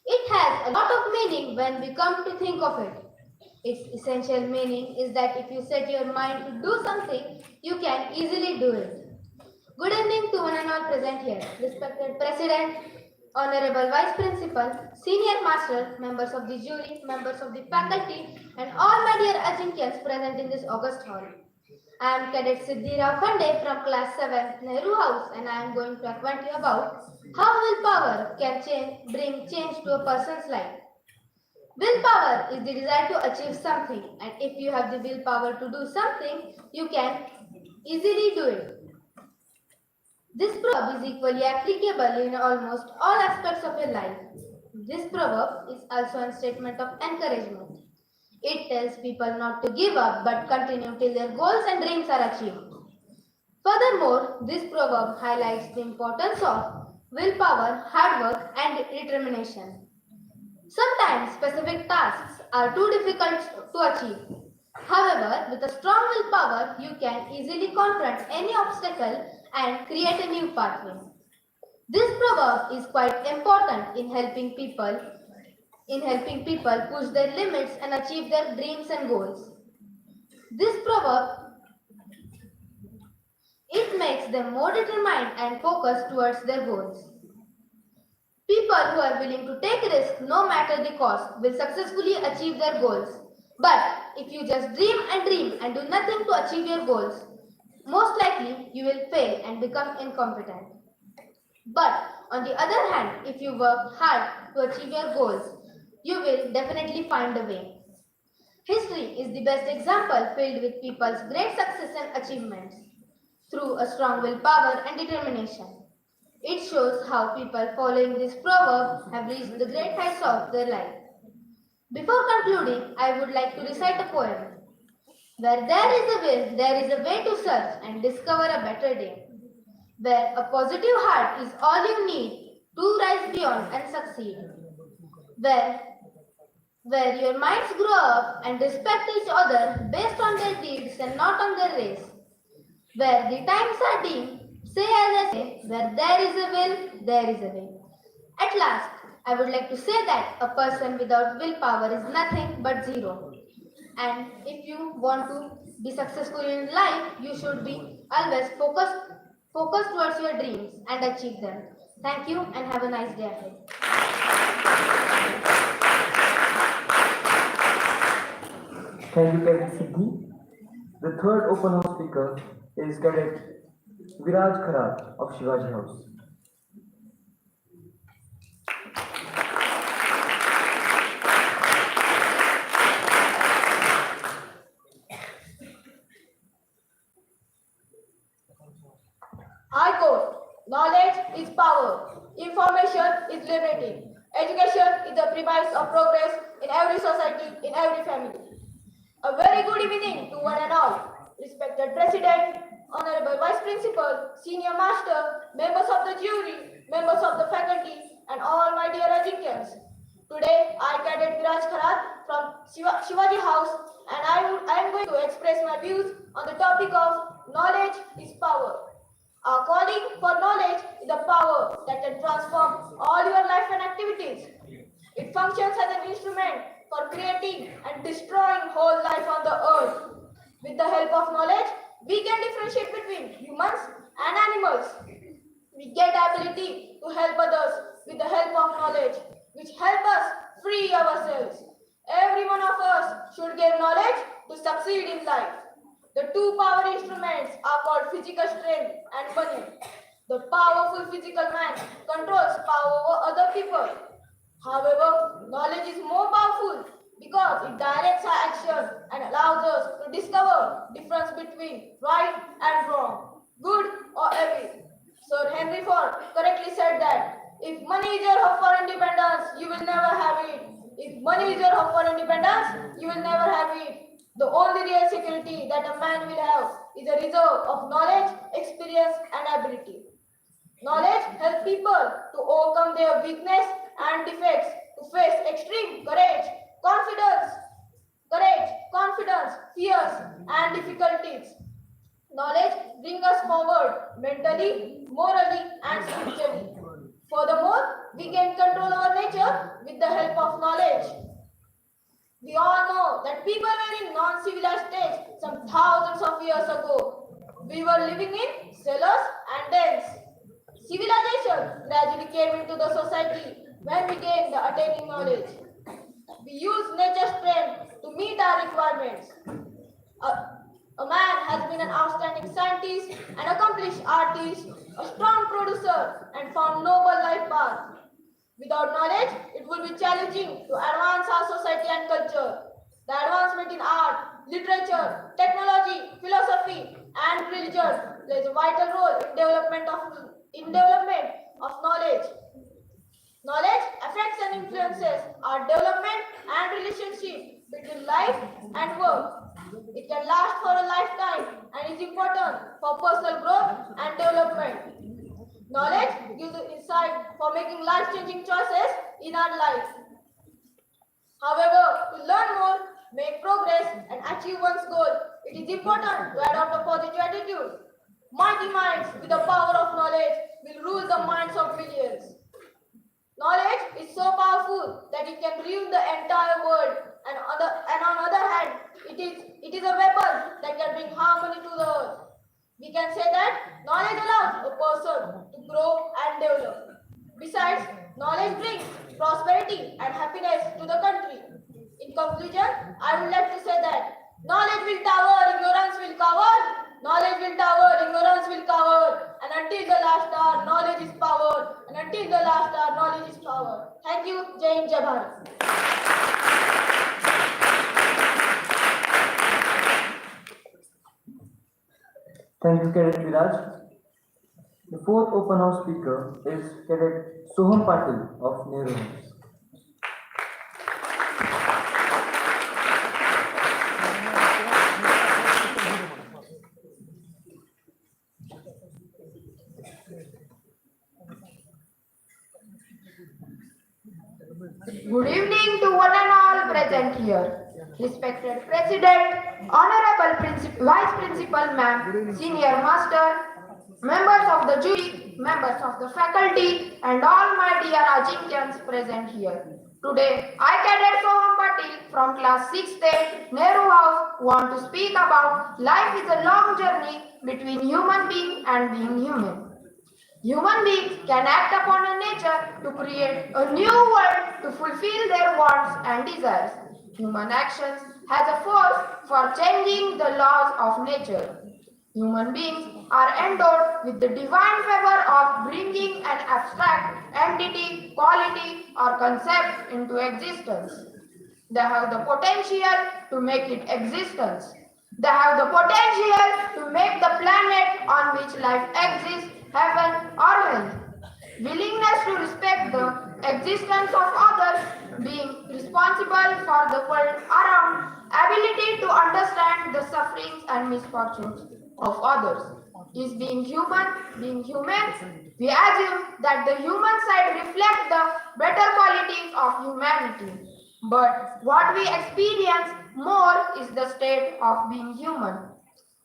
It has a lot of meaning when we come to think of it. Its essential meaning is that if you set your mind to do something, you can easily do it. Good evening to one and all present here. Respected President, Honorable Vice Principal, Senior Master, members of the jury, members of the faculty, and all my dear Ajinkya's present in this August hall. I am Cadet Siddhi Rao Khande from Class 7, Nehru House, and I am going to acquaint you about how willpower can bring change to a person's life. Willpower is the desire to achieve something, and if you have the willpower to do something, you can easily do it. This proverb is equally applicable in almost all aspects of your life. This proverb is also a statement of encouragement. It tells people not to give up but continue till their goals and dreams are achieved. Furthermore, this proverb highlights the importance of willpower, hard work, and determination. Sometimes specific tasks are too difficult to achieve. However, with a strong willpower, you can easily confront any obstacle and create a new pathway. This proverb is quite important in helping people push their limits and achieve their dreams and goals. This proverb, it makes them more determined and focused towards their goals. People who are willing to take risks no matter the cost will successfully achieve their goals. But if you just dream and do nothing to achieve your goals, most likely you will fail and become incompetent. But on the other hand, if you work hard to achieve your goals, you will definitely find a way. History is the best example filled with people's great success and achievements through a strong willpower and determination. It shows how people following this proverb have reached the great heights of their life. Before concluding, I would like to recite a poem. Where there is a will, there is a way to search and discover a better day. Where a positive heart is all you need to rise beyond and succeed. Where your minds grow up and respect each other based on their deeds and not on their race. Where the times are dim, say as I say, where there is a will, there is a way. At last, I would like to say that a person without willpower is nothing but zero. And if you want to be successful in life, you should be always focused towards your dreams and achieve them. Thank you and have a nice day ahead. Thank you, Cadet Siddhi. The third open house speaker is Cadet Viraj Kharat of Shivaji House. I quote, knowledge is power, information is liberty, education is the premise of progress in every society, in every family. A very good evening to one and all. Respected President, Honorable Vice Principal, Senior Master, members of the jury, members of the faculty, and all my dear Ajinkya's. Today, I, Cadet Viraj Kharat from Shivaji House, and I am going to express my views on the topic of knowledge is power. Our calling for knowledge is the power that can transform all your life and activities. It functions as an instrument for creating and destroying whole life on the earth. With the help of knowledge, we can differentiate between humans and animals. We get the ability to help others with the help of knowledge, which help us free ourselves. Every one of us should gain knowledge to succeed in life. The two power instruments are called physical strength and money. The powerful physical man controls power over other people. However, knowledge is more powerful because it directs our action and allows us to discover difference between right and wrong, good or evil. Sir Henry Ford correctly said that if money is your hope for independence, you will never have it. If money is your hope for independence, you will never have it. The only real security that a man will have is a reserve of knowledge, experience, and ability. Knowledge helps people to overcome their weakness and defects, to face extreme confidence, fears, and difficulties. Knowledge brings us forward mentally, morally, and spiritually. Furthermore, we can control our nature with the help of knowledge. We all know that people were in non-civilized stage some thousands of years ago. We were living in cellars and dens. Civilization gradually came into the society when we gained the attaining knowledge. We use nature's strength to meet our requirements. A man has been an outstanding scientist, an accomplished artist, a strong producer, and found noble life path. Without knowledge, it will be challenging to advance our society and culture. The advancement in art, literature, technology, philosophy, and religion plays a vital role in development of knowledge. Knowledge affects and influences our development and relationship between life and work. It can last for a lifetime and is important for personal growth and development. Knowledge gives us insight for making life-changing choices in our life. However, to learn more, make progress, and achieve one's goal, it is important to adopt a positive attitude. Mighty minds with the power of knowledge will rule the minds of millions. Knowledge is so powerful that it can ruin the entire world, and on the other hand, it is a weapon that can bring harmony to the earth. We can say that knowledge allows a person to grow and develop. Besides, knowledge brings prosperity and happiness to the country. In conclusion, I would like to say that knowledge will tower, ignorance will cover. Knowledge will tower, ignorance will cover. And until the last hour, knowledge is power. And until the last hour, knowledge is power. Thank you. Jai Hind, Jai Bharat. Thank you, Cadet Viraj. The fourth open house speaker is Cadet Soham Patil of Nehru House. Good evening to one and all present here. Respected President, Honorable Vice Principal Ma'am, Senior Master, members of the jury, members of the faculty, and all my dear Ajinkyans present here. Today, I, Cadet Soham Patil from class 6th Nehru House, want to speak about life is a long journey between human being and being human. Human beings can act upon a nature to create a new world to fulfill their wants and desires. Human actions has a force for changing the laws of nature. Human beings are endowed with the divine favor of bringing an abstract entity, quality, or concept into existence. They have the potential to make it existence. They have the potential to make the planet on which life exists heaven or hell. Willingness to respect the existence of others, being responsible for the world around, ability to understand the sufferings and misfortunes of others. Is being human, being human, we assume that the human side reflects the better qualities of humanity. But what we experience more is the state of being human.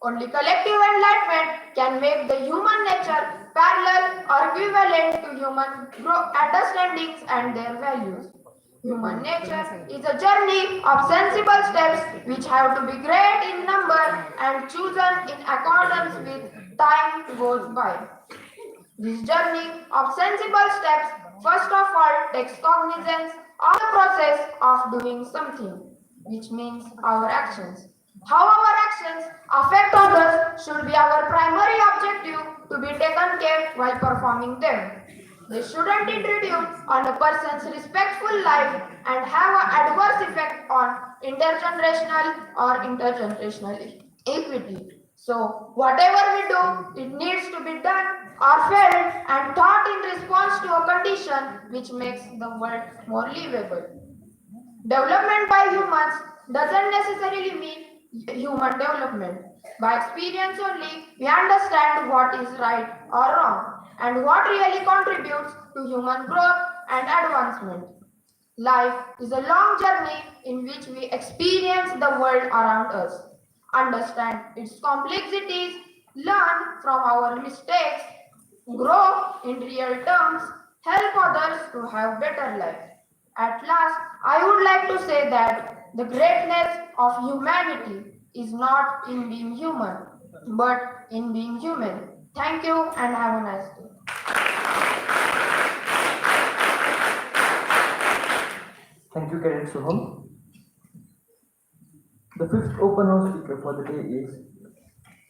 Only collective enlightenment can make the human nature parallel or equivalent to human understandings and their values. Human nature is a journey of sensible steps which have to be great in number and chosen in accordance with time goes by. This journey of sensible steps first of all takes cognizance of the process of doing something, which means our actions. How our actions affect others should be our primary objective to be taken care while performing them. They shouldn't intrude on a person's respectful life and have an adverse effect on intergenerational equity. So, whatever we do, it needs to be done or felt and thought in response to a condition which makes the world more livable. Development by humans doesn't necessarily mean human development. By experience only, we understand what is right or wrong and what really contributes to human growth and advancement. Life is a long journey in which we experience the world around us, understand its complexities, learn from our mistakes, grow in real terms, help others to have better life. At last, I would like to say that the greatness of humanity is not in being human, but in being human. Thank you and have a nice day. Thank you, Cadet Soham. The fifth open house speaker for the day is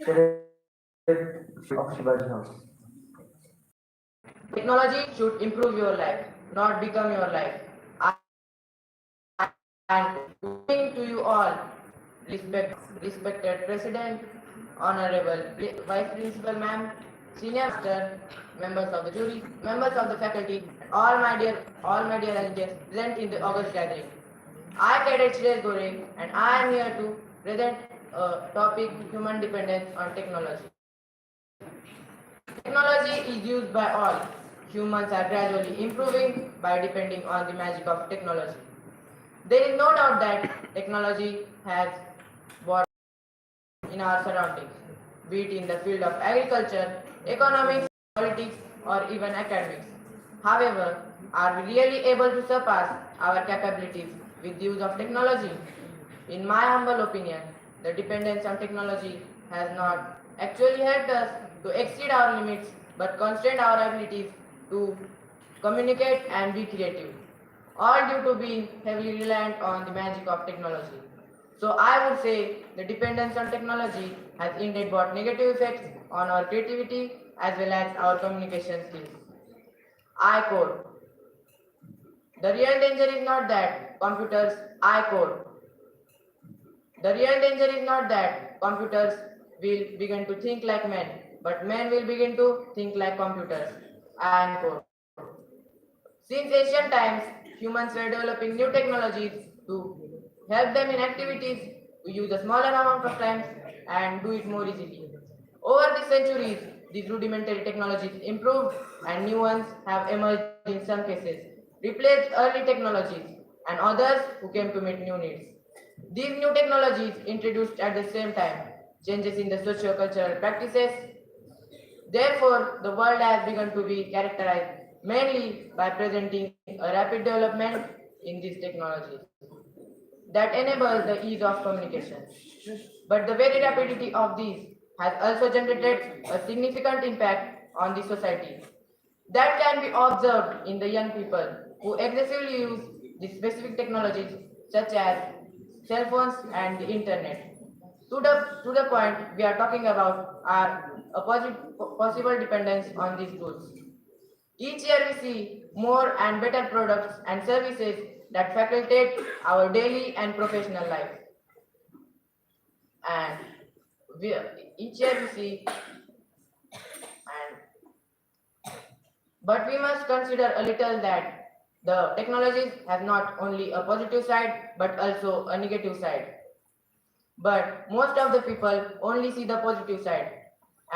Cadet of Shivaji House. Technology should improve your life, not become your life. And good to you all, respected President, Honorable Vice Principal Ma'am, Senior Master, members of the jury, members of the faculty, all my dear guests present in the August gathering. I, Cadet Shreya Gore, and I am here to present a topic: human dependence on technology. Technology is used by all. Humans are gradually improving by depending on the magic of technology. There is no doubt that technology has brought in our surroundings, be it in the field of agriculture, economics, politics, or even academics. However, are we really able to surpass our capabilities with the use of technology? In my humble opinion, the dependence on technology has not actually helped us to exceed our limits but constrained our abilities to communicate and be creative, all due to being heavily reliant on the magic of technology. So I would say the dependence on technology has indeed brought negative effects on our creativity as well as our communication skills. I code. The real danger is not that computers I code. The real danger is not that computers will begin to think like men, but men will begin to think like computers and code. Since ancient times, humans were developing new technologies to help them in activities to use a smaller amount of time and do it more easily. Over the centuries, these rudimentary technologies improved and new ones have emerged in some cases, replaced early technologies and others who came to meet new needs. These new technologies introduced at the same time changes in the socio-cultural practices. Therefore, the world has begun to be characterized mainly by presenting a rapid development in these technologies that enable the ease of communication. But the very rapidity of these has also generated a significant impact on the society that can be observed in the young people who excessively use the specific technologies such as cell phones and the internet. To the point we are talking about are a possible dependence on these tools. Each year we see more and better products and services that facilitate our daily and professional life. And we, each year we see, and but we must consider a little that the technologies have not only a positive side but also a negative side. But most of the people only see the positive side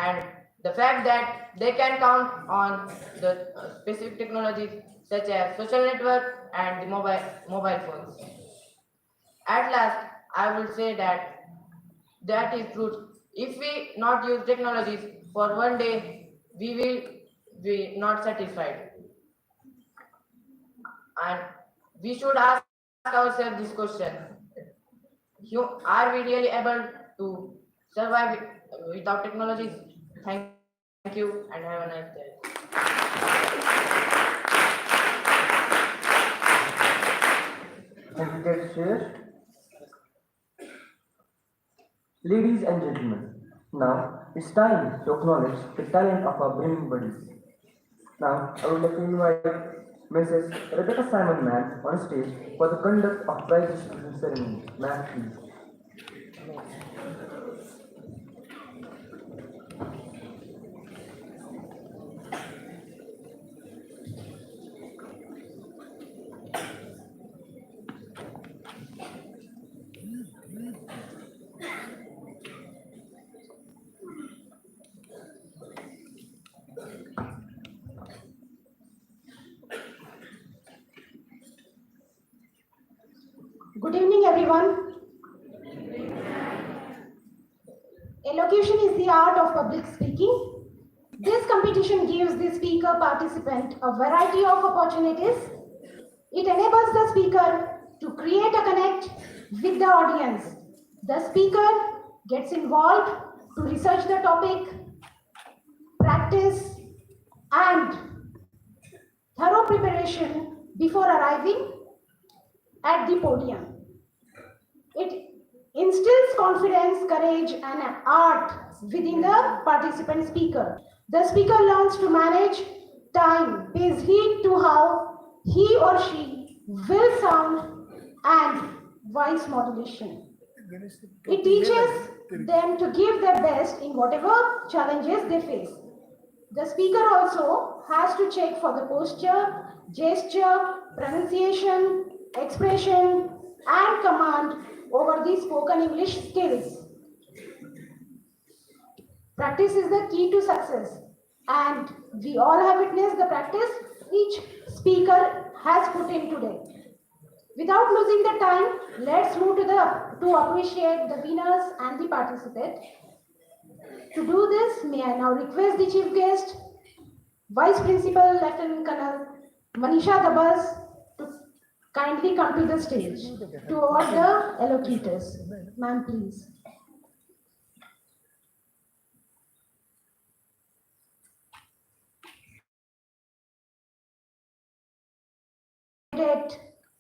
and the fact that they can count on the specific technologies such as social network and the mobile phones. At last, I will say that that is truth. If we not use technologies for one day, we will be not satisfied. And we should ask ourselves this question. Are we really able to survive without technologies? Thank you and have a nice day. Thank you, Ted Shreyas. Ladies and gentlemen, now it's time to acknowledge the talent of our brimming buddies. Now, I would like to invite Mrs. Rebecca Simon Mann on stage for the conduct of prize distribution ceremony. Ma'am, please. Good evening, everyone. Elocution is the art of public speaking. This competition gives the speaker participant a variety of opportunities. It enables the speaker to create a connect with the audience. The speaker gets involved to research the topic, practice, and thorough preparation before arriving at the podium. It instills confidence, courage, and an art within the participant speaker. The speaker learns to manage time, pays heed to how he or she will sound, and voice modulation. It teaches them to give their best in whatever challenges they face. The speaker also has to check for the posture, gesture, pronunciation, expression, and command over the spoken English skills. Practice is the key to success, and we all have witnessed the practice each speaker has put in today. Without losing the time, let's move to appreciate the winners and the participants. To do this, may I now request the chief guest, Vice Principal Lieutenant Colonel Manisha Dabas, to kindly come to the stage to award the elocutors. Ma'am, please.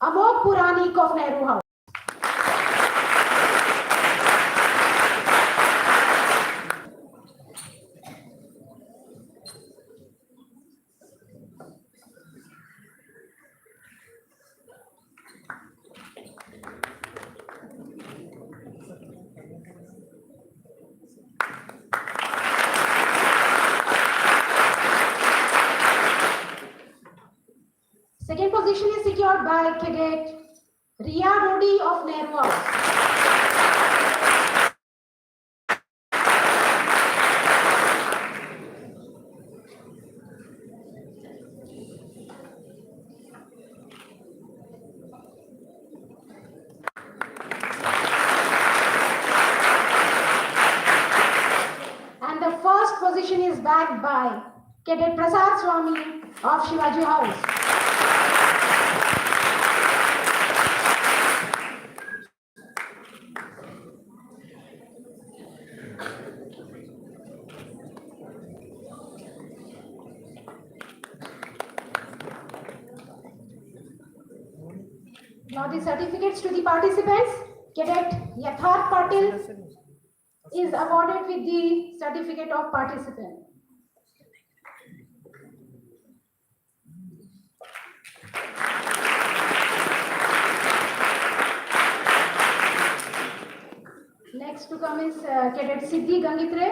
Amok Puranik of Nehru House. Second position is secured by Cadet Ria Rodi of Nehru House. And the first position is bagged by Cadet Prasad Swami of Shivaji House. Now the certificates to the participants. Cadet Yatharth Patil is awarded with the certificate of participant. Next to come is Cadet Siddhi Gangitre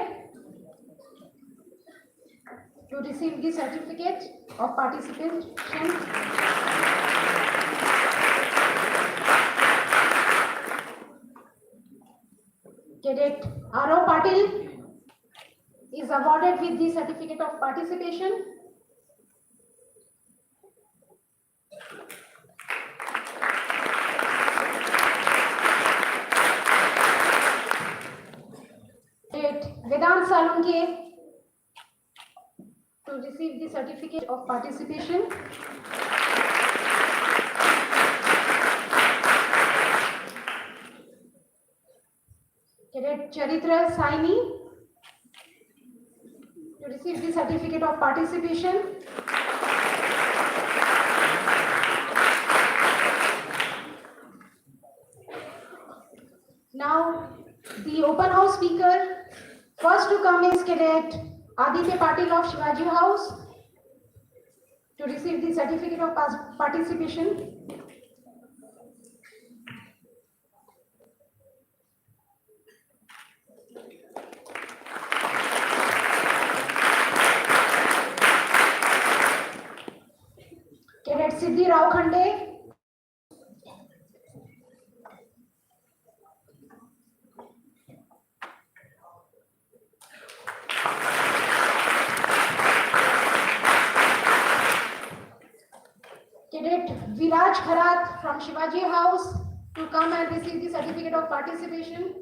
to receive the certificate of participation. Cadet Arav Patil is awarded with the certificate of participation. Cadet Vedant Salunke to receive the certificate of participation. Cadet Charitra Saini to receive the certificate of participation. Now, the open house speaker. First to come is Cadet Aditya Patil of Shivaji House to receive the certificate of participation. Cadet Siddhi Rao Khande. Cadet Viraj Kharat from Shivaji House to come and receive the certificate of participation.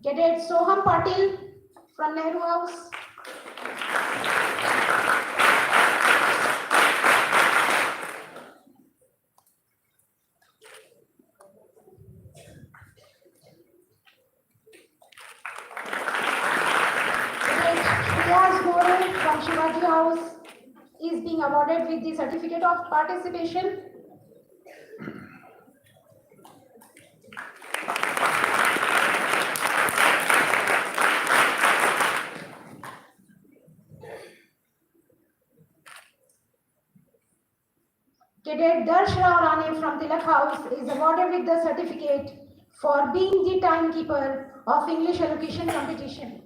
Cadet Soham Patil from Nehru House. From Shivaji House is being awarded with the certificate of participation. Cadet Darsh Rao Rane from Tilak House is awarded with the certificate for being the timekeeper of English Elocution competition.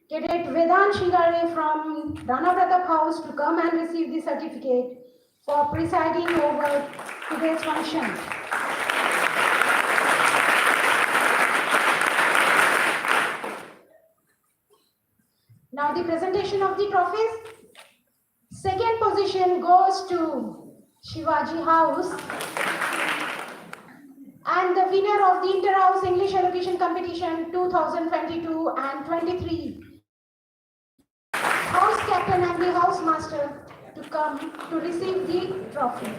Cadet Vedant Shingare from Rana Pratap House to come and receive the certificate for presiding over today's function. Now the presentation of the trophies. Second position goes to Shivaji House. And the winner of the Inter-House English Elocution Competition 2022 and 23. House Captain and the House Master to come to receive the trophy.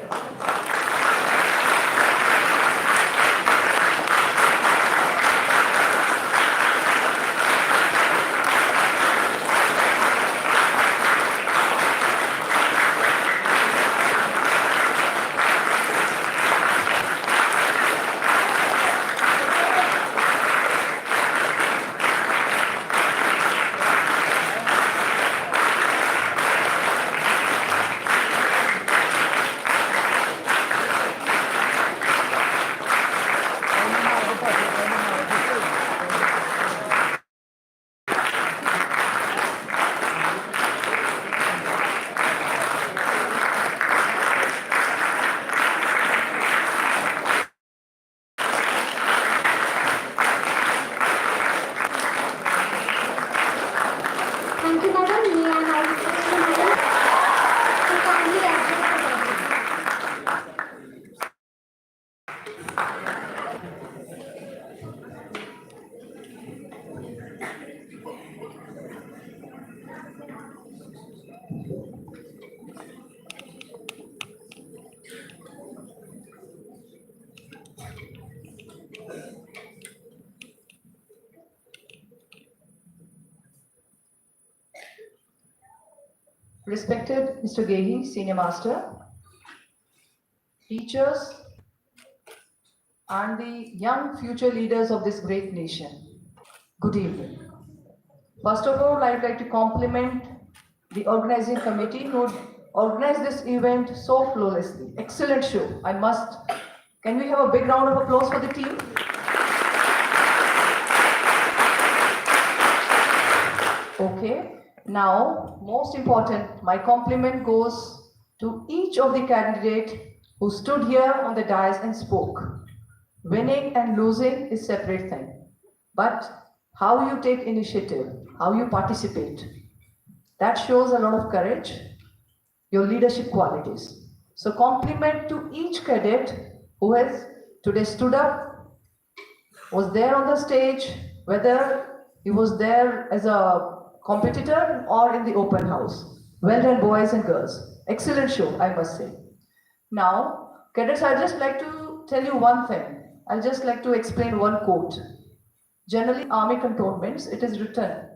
Respected Mr. Gehi, Senior Master, teachers, and the young future leaders of this great nation, good evening. First of all, I'd like to compliment the organizing committee who organized this event so flawlessly. Excellent show. Can we have a big round of applause for the team? Okay. Now, most important, my compliment goes to each of the candidates who stood here on the dais and spoke. Winning and losing is a separate thing. But how you take initiative, how you participate, that shows a lot of courage, your leadership qualities. So compliment to each cadet who has today stood up, was there on the stage, whether he was there as a competitor or in the open house. Well done, boys and girls. Excellent show, I must say. Now, cadets, I'd just like to tell you one thing. I'll just like to explain one quote. Generally, army cantonments, it is written,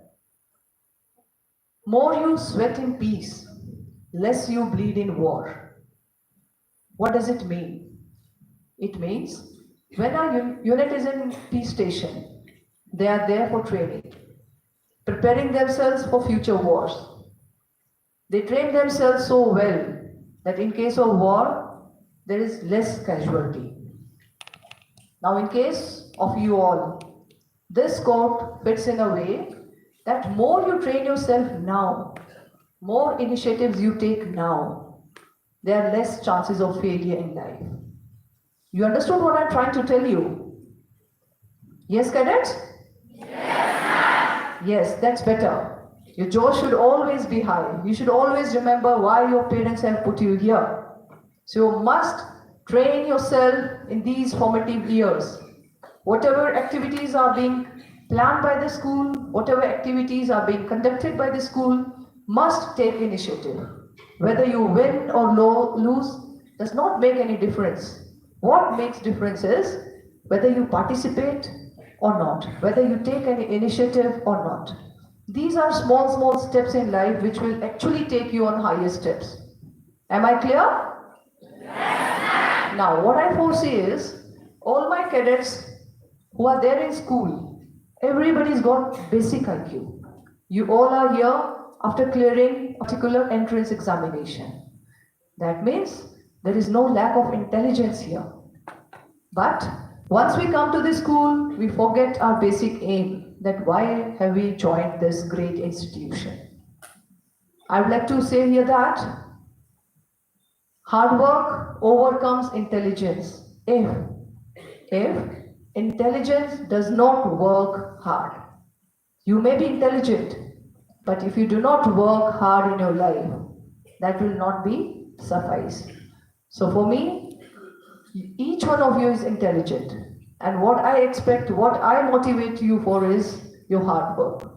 more you sweat in peace, less you bleed in war. What does it mean? It means when our unit is in peace station, they are there for training, preparing themselves for future wars. They train themselves so well that in case of war, there is less casualty. Now, in case of you all, this quote fits in a way that more you train yourself now, more initiatives you take now, there are less chances of failure in life. You understood what I'm trying to tell you? Yes, cadets? Yes, that's better. Your jaw should always be high. You should always remember why your parents have put you here. So you must train yourself in these formative years. Whatever activities are being planned by the school, whatever activities are being conducted by the school, must take initiative. Whether you win or lose does not make any difference. What makes difference is whether you participate or not, whether you take any initiative or not. These are small steps in life which will actually take you on higher steps. Am I clear? Yes. Now, what I foresee is all my cadets who are there in school, everybody's got basic IQ. You all are here after clearing a particular entrance examination. That means there is no lack of intelligence here. But once we come to the school, we forget our basic aim, that why have we joined this great institution. I would like to say here that hard work overcomes intelligence if intelligence does not work hard. You may be intelligent, but if you do not work hard in your life, that will not be suffice. So for me, each one of you is intelligent. And what I expect, what I motivate you for is your hard work.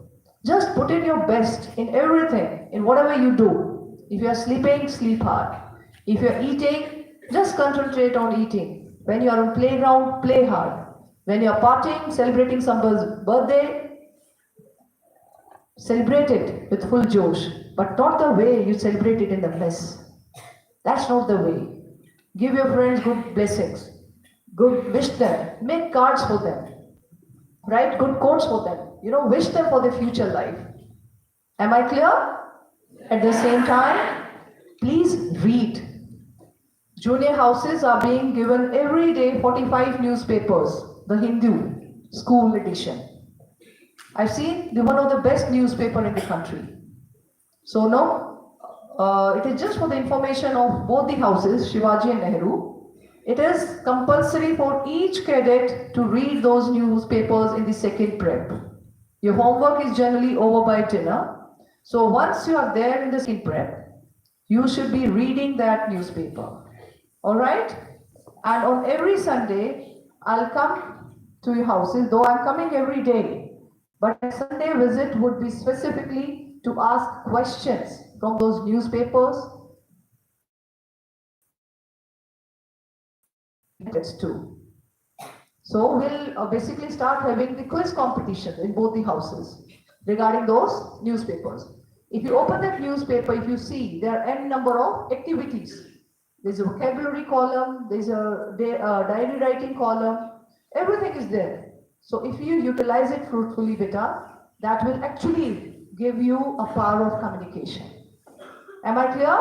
Just put in your best in everything, in whatever you do. If you are sleeping, sleep hard. If you are eating, just concentrate on eating. When you are on playground, play hard. When you are partying, celebrating somebody's birthday, celebrate it with full josh, but not the way you celebrate it in the mess. That's not the way. Give your friends good blessings. Good, wish them. Make cards for them. Write good quotes for them. Wish them for the future life. Am I clear? At the same time, please read. Junior houses are being given every day 45 newspapers. The Hindu school edition. I've seen one of the best newspaper in the country. So now, it is just for the information of both the houses, Shivaji and Nehru. It is compulsory for each cadet to read those newspapers in the second prep. Your homework is generally over by dinner. So once you are there in the second prep, you should be reading that newspaper. All right? And on every Sunday, I'll come to your houses, though I'm coming every day. But a Sunday visit would be specifically to ask questions from those newspapers. That's two. So we'll basically start having the quiz competition in both the houses regarding those newspapers. If you open that newspaper, if you see there are n number of activities. There's a vocabulary column, there's a diary writing column, everything is there. So if you utilize it fruitfully, beta, that will actually give you a power of communication. Am I clear?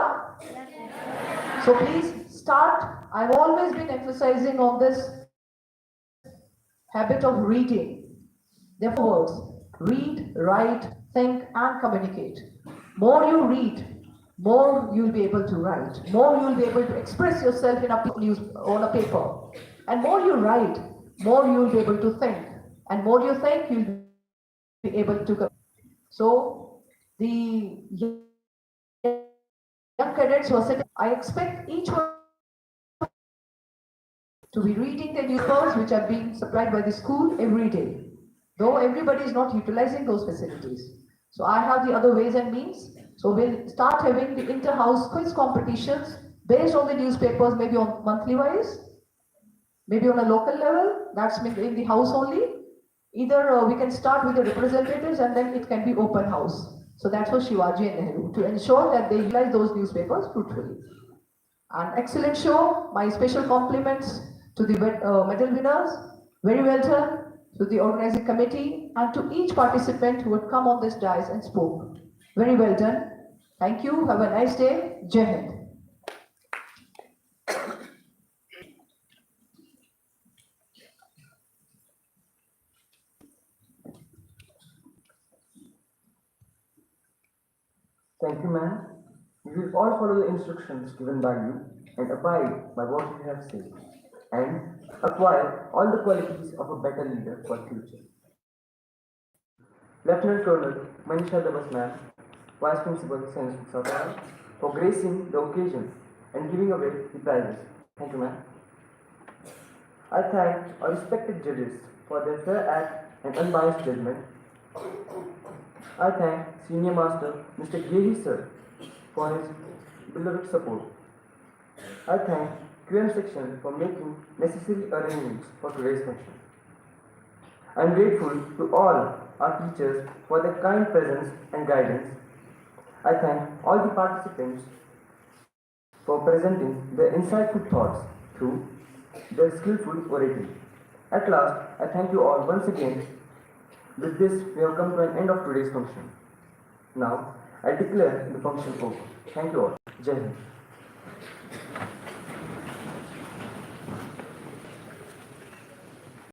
So please start. I've always been emphasizing on this habit of reading. Therefore, words, read, write, think and communicate. More you read, more you'll be able to write, more you'll be able to express yourself in on a paper. And more you write, more you'll be able to think. And more you think, you'll be able to. So the young cadets who are sitting, I expect each one to be reading the newspapers which are being supplied by the school every day, though everybody is not utilizing those facilities. So I have the other ways and means. So we'll start having the inter-house quiz competitions based on the newspapers, maybe on monthly wise, maybe on a local level, that's in the house only. Either we can start with the representatives and then it can be open house. So that's for Shivaji and Nehru, to ensure that they utilize those newspapers fruitfully. An excellent show. My special compliments to the medal winners. Very well done. To the organizing committee and to each participant who had come on this dais and spoke. Very well done. Thank you. Have a nice day. Jai Hind. Thank you, ma'am. We will all follow the instructions given by you and abide by what you have said, and acquire all the qualities of a better leader for the future. Lieutenant Colonel Manisha Dabas, ma'am, Vice Principal, Science Satara, for gracing the occasion and giving away the prizes. Thank you, ma'am. I thank our respected judges for their fair act and unbiased judgment. I thank Senior Master Mr. Gehi sir for his beloved support. I thank QM section for making necessary arrangements for today's function. I am grateful to all our teachers for their kind presence and guidance. I thank all the participants for presenting their insightful thoughts through their skillful oratory. At last, I thank you all once again. With this, we have come to an end of today's function. Now, I declare the function over. Thank you all. Jai Hind.